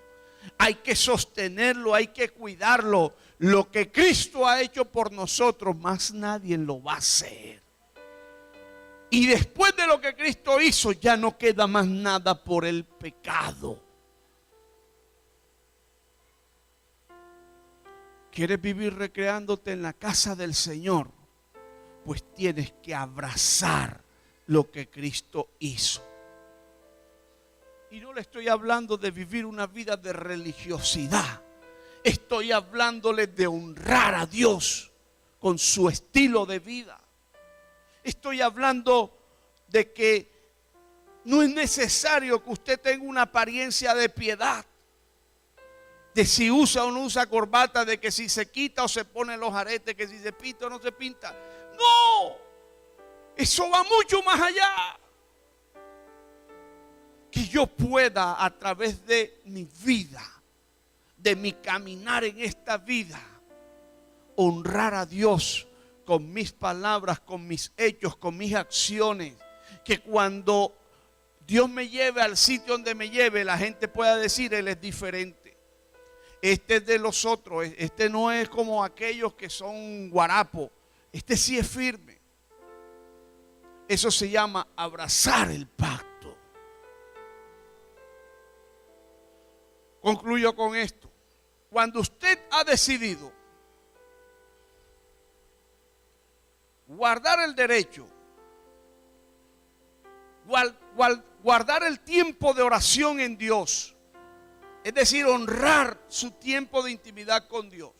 hay que sostenerlo, hay que cuidarlo. Lo que Cristo ha hecho por nosotros, más nadie lo va a hacer. Y después de lo que Cristo hizo, ya no queda más nada por el pecado. ¿Quieres vivir recreándote en la casa del Señor? Pues tienes que abrazar lo que Cristo hizo. Y no le estoy hablando de vivir una vida de religiosidad. Estoy hablándole de honrar a Dios con su estilo de vida. Estoy hablando de que no es necesario que usted tenga una apariencia de piedad. De si usa o no usa corbata, de que si se quita o se pone los aretes, que si se pinta o no se pinta. No, eso va mucho más allá. Que yo pueda, a través de mi vida, de mi caminar en esta vida, honrar a Dios con mis palabras, con mis hechos, con mis acciones. Que cuando Dios me lleve al sitio donde me lleve, la gente pueda decir, Él es diferente. Este es de los otros, este no es como aquellos que son guarapos, este sí es firme. Eso se llama abrazar el pacto. Concluyo con esto. Cuando usted ha decidido guardar el derecho, guardar el tiempo de oración en Dios, es decir, honrar su tiempo de intimidad con Dios.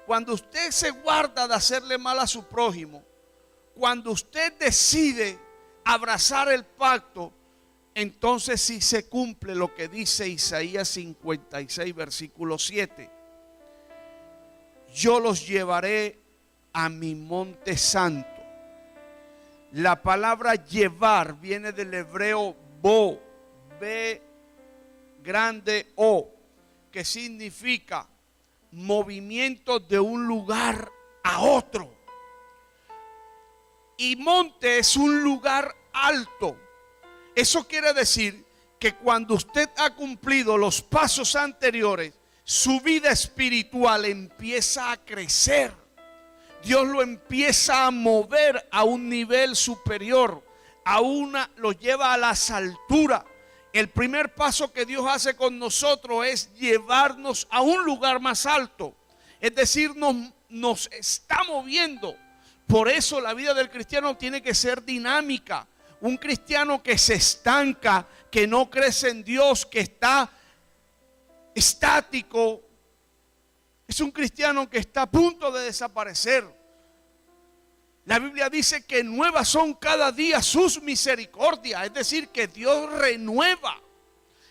Cuando usted se guarda de hacerle mal a su prójimo, cuando usted decide abrazar el pacto, entonces sí se cumple lo que dice Isaías 56, versículo 7. Yo los llevaré a mi monte santo. La palabra llevar viene del hebreo bo, b grande o, que significa movimiento de un lugar a otro. Y monte es un lugar alto. Eso quiere decir que cuando usted ha cumplido los pasos anteriores, su vida espiritual empieza a crecer. Dios lo empieza a mover a un nivel superior, lo lleva a las alturas. El primer paso que Dios hace con nosotros es llevarnos a un lugar más alto. Es decir, nos está moviendo. Por eso la vida del cristiano tiene que ser dinámica. Un cristiano que se estanca, que no crece en Dios, que está estático, es un cristiano que está a punto de desaparecer. La Biblia dice que nuevas son cada día sus misericordias, es decir, que Dios renueva.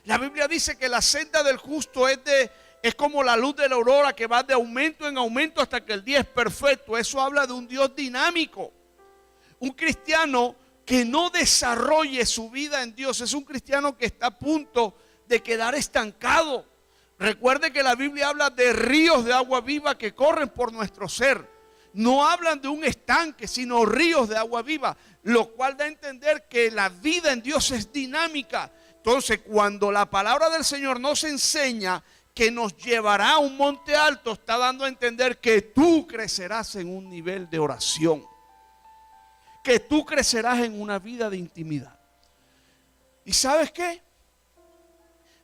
La Biblia dice que la senda del justo es como la luz de la aurora, que va de aumento en aumento hasta que el día es perfecto. Eso habla de un Dios dinámico. Un cristiano que no desarrolle su vida en Dios es un cristiano que está a punto de quedar estancado. Recuerde que la Biblia habla de ríos de agua viva que corren por nuestro ser. No hablan de un estanque, sino ríos de agua viva, lo cual da a entender que la vida en Dios es dinámica. Entonces, cuando la palabra del Señor nos enseña que nos llevará a un monte alto, está dando a entender que tú crecerás en un nivel de oración, que tú crecerás en una vida de intimidad. ¿Y sabes qué?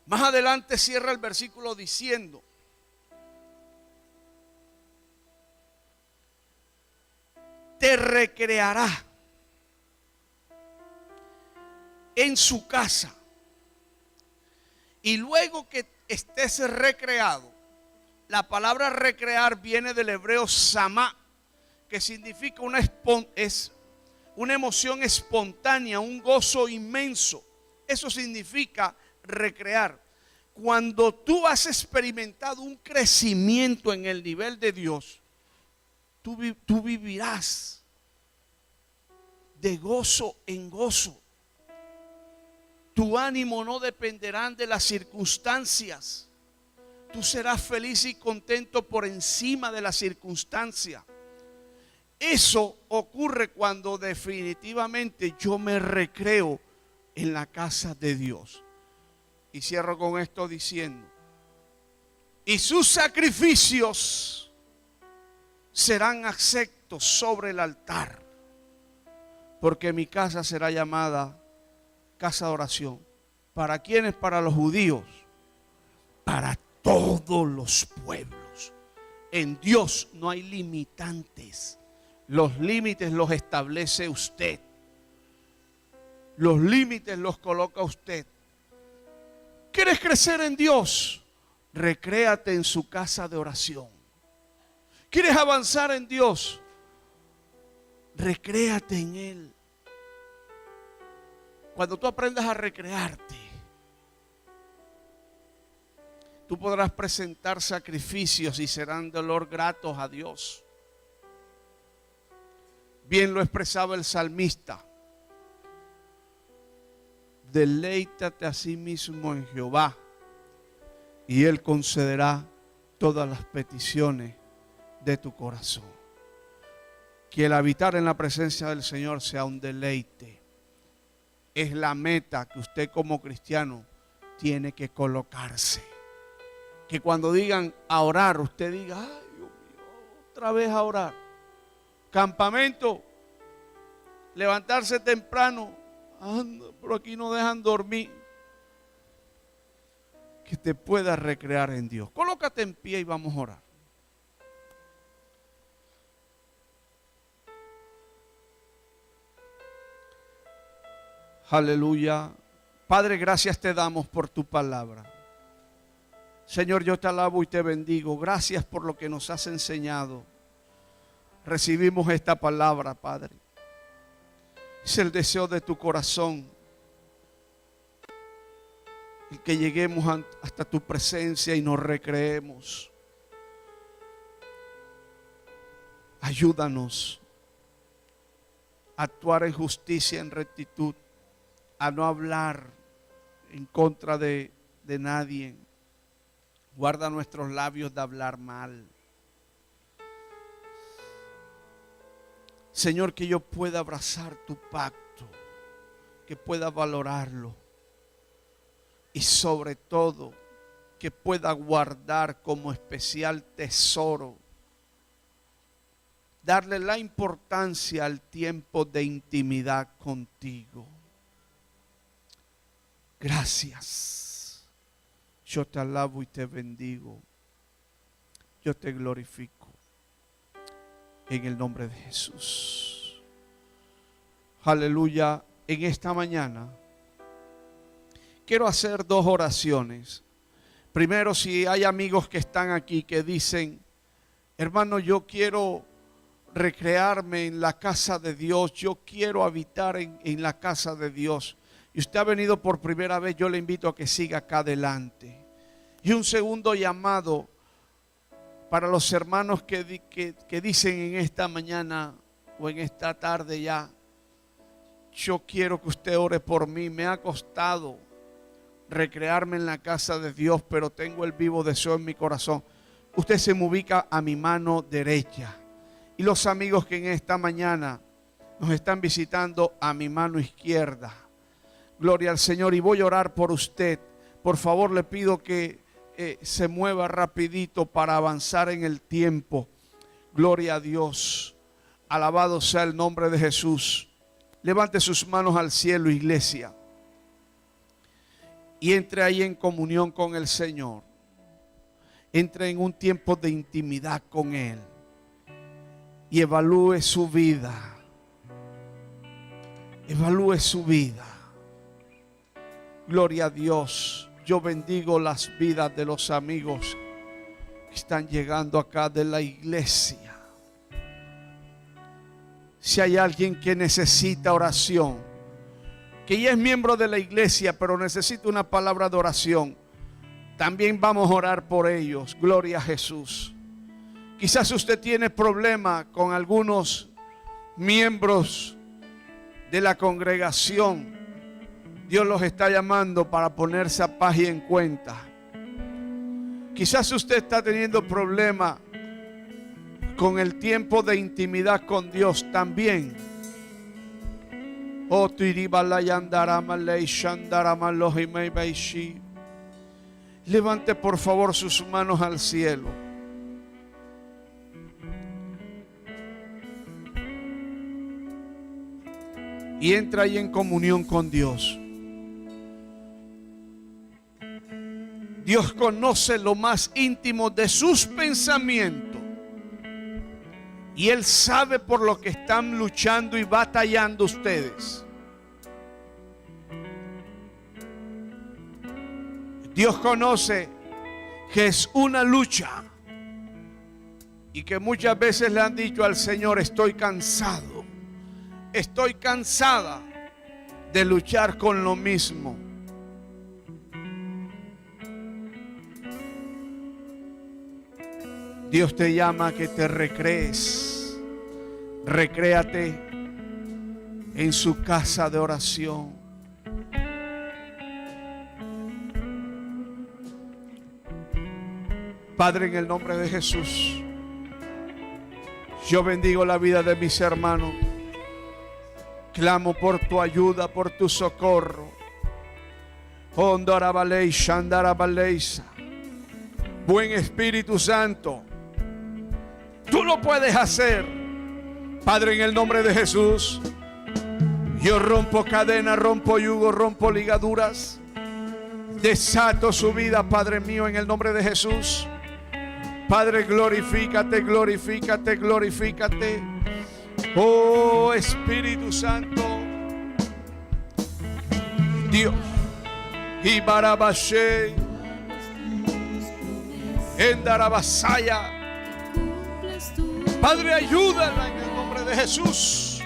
Más adelante cierra el versículo diciendo: te recreará en su casa. Y luego que estés recreado, la palabra recrear viene del hebreo samá, que significa una emoción espontánea, un gozo inmenso. Eso significa recrear. Cuando tú has experimentado un crecimiento en el nivel de Dios, tú vivirás de gozo en gozo. Tu ánimo no dependerá de las circunstancias. Tú serás feliz y contento por encima de las circunstancias. Eso ocurre cuando definitivamente yo me recreo en la casa de Dios. Y cierro con esto diciendo: y sus sacrificios serán aceptos sobre el altar, porque mi casa será llamada casa de oración. ¿Para quiénes? Para los judíos, para todos los pueblos. En Dios no hay limitantes. Los límites los establece usted. Los límites los coloca usted. ¿Quieres crecer en Dios? Recréate en su casa de oración. ¿Quieres avanzar en Dios? Recréate en Él. Cuando tú aprendas a recrearte, tú podrás presentar sacrificios y serán de olor gratos a Dios. Bien lo expresaba el salmista: deleítate a sí mismo en Jehová, y Él concederá todas las peticiones de tu corazón. Que el habitar en la presencia del Señor sea un deleite. Es la meta que usted como cristiano tiene que colocarse. Que cuando digan a orar, usted diga: ay, Dios mío, otra vez a orar. Campamento, levantarse temprano, anda, pero aquí no dejan dormir. que te puedas recrear en Dios. Colócate en pie y vamos a orar. Aleluya. Padre, gracias te damos por tu palabra. Señor, yo te alabo y te bendigo. Gracias por lo que nos has enseñado. Recibimos esta palabra, Padre. Es el deseo de tu corazón el que lleguemos hasta tu presencia y nos recreemos. Ayúdanos a actuar en justicia, en rectitud, a no hablar en contra de nadie. Guarda nuestros labios de hablar mal. Señor, que yo pueda abrazar tu pacto, que pueda valorarlo y sobre todo que pueda guardar como especial tesoro, darle la importancia al tiempo de intimidad contigo. Gracias. Yo te alabo y te bendigo. Yo te glorifico. En el nombre de Jesús. Aleluya. En esta mañana quiero hacer dos oraciones. Primero, si hay amigos que están aquí que dicen: hermano, yo quiero recrearme en la casa de Dios, yo quiero habitar en la casa de Dios, y usted ha venido por primera vez, yo le invito a que siga acá adelante. Y un segundo llamado para los hermanos que dicen en esta mañana o en esta tarde ya: yo quiero que usted ore por mí, me ha costado recrearme en la casa de Dios, pero tengo el vivo deseo en mi corazón. Usted se me ubica a mi mano derecha. Y los amigos que en esta mañana nos están visitando, a mi mano izquierda. Gloria al Señor. Y voy a orar por usted. Por favor, le pido que se mueva rapidito para avanzar en el tiempo. Gloria a Dios. Alabado sea el nombre de Jesús. Levante sus manos al cielo, iglesia, y entre ahí en comunión con el Señor. Entre en un tiempo de intimidad con Él y evalúe su vida. Evalúe su vida. Gloria a Dios. Yo bendigo las vidas de los amigos que están llegando acá de la iglesia. Si hay alguien que necesita oración, que ya es miembro de la iglesia, pero necesita una palabra de oración, también vamos a orar por ellos. Gloria a Jesús. Quizás usted tiene problema con algunos miembros de la congregación. Dios los está llamando para ponerse a paz y en cuenta. Quizás usted está teniendo problema con el tiempo de intimidad con Dios también. Levante por favor sus manos al cielo. Y entra ahí en comunión con Dios. Dios conoce lo más íntimo de sus pensamientos. Y Él sabe por lo que están luchando y batallando ustedes. Dios conoce que es una lucha. Y que muchas veces le han dicho al Señor: estoy cansado. Estoy cansada de luchar con lo mismo. Dios te llama a que te recrees. Recréate en su casa de oración. Padre, en el nombre de Jesús, yo bendigo la vida de mis hermanos. Clamo por tu ayuda, por tu socorro. Buen Espíritu Santo, tú lo puedes hacer. Padre, en el nombre de Jesús, yo rompo cadenas, rompo yugos, rompo ligaduras. Desato su vida, Padre mío, en el nombre de Jesús. Padre, glorifícate, glorifícate, glorifícate. Oh Espíritu Santo, Dios. Y Barabashe, Endarabasaya. Padre, ayúdala en el nombre de Jesús.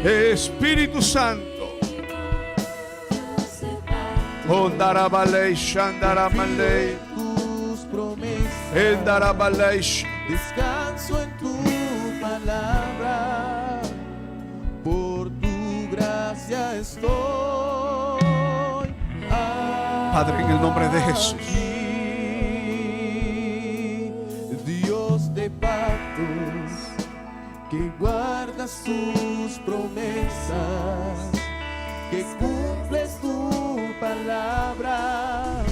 Espíritu Santo. Ondarabalei, Shandaramalei, tus promesas, Endarabalei. descanso en tu palabra, por tu gracia estoy. Padre, en el nombre de Jesús. Aquí, Dios de pactos, que guardas tus promesas, que cumples tu palabra.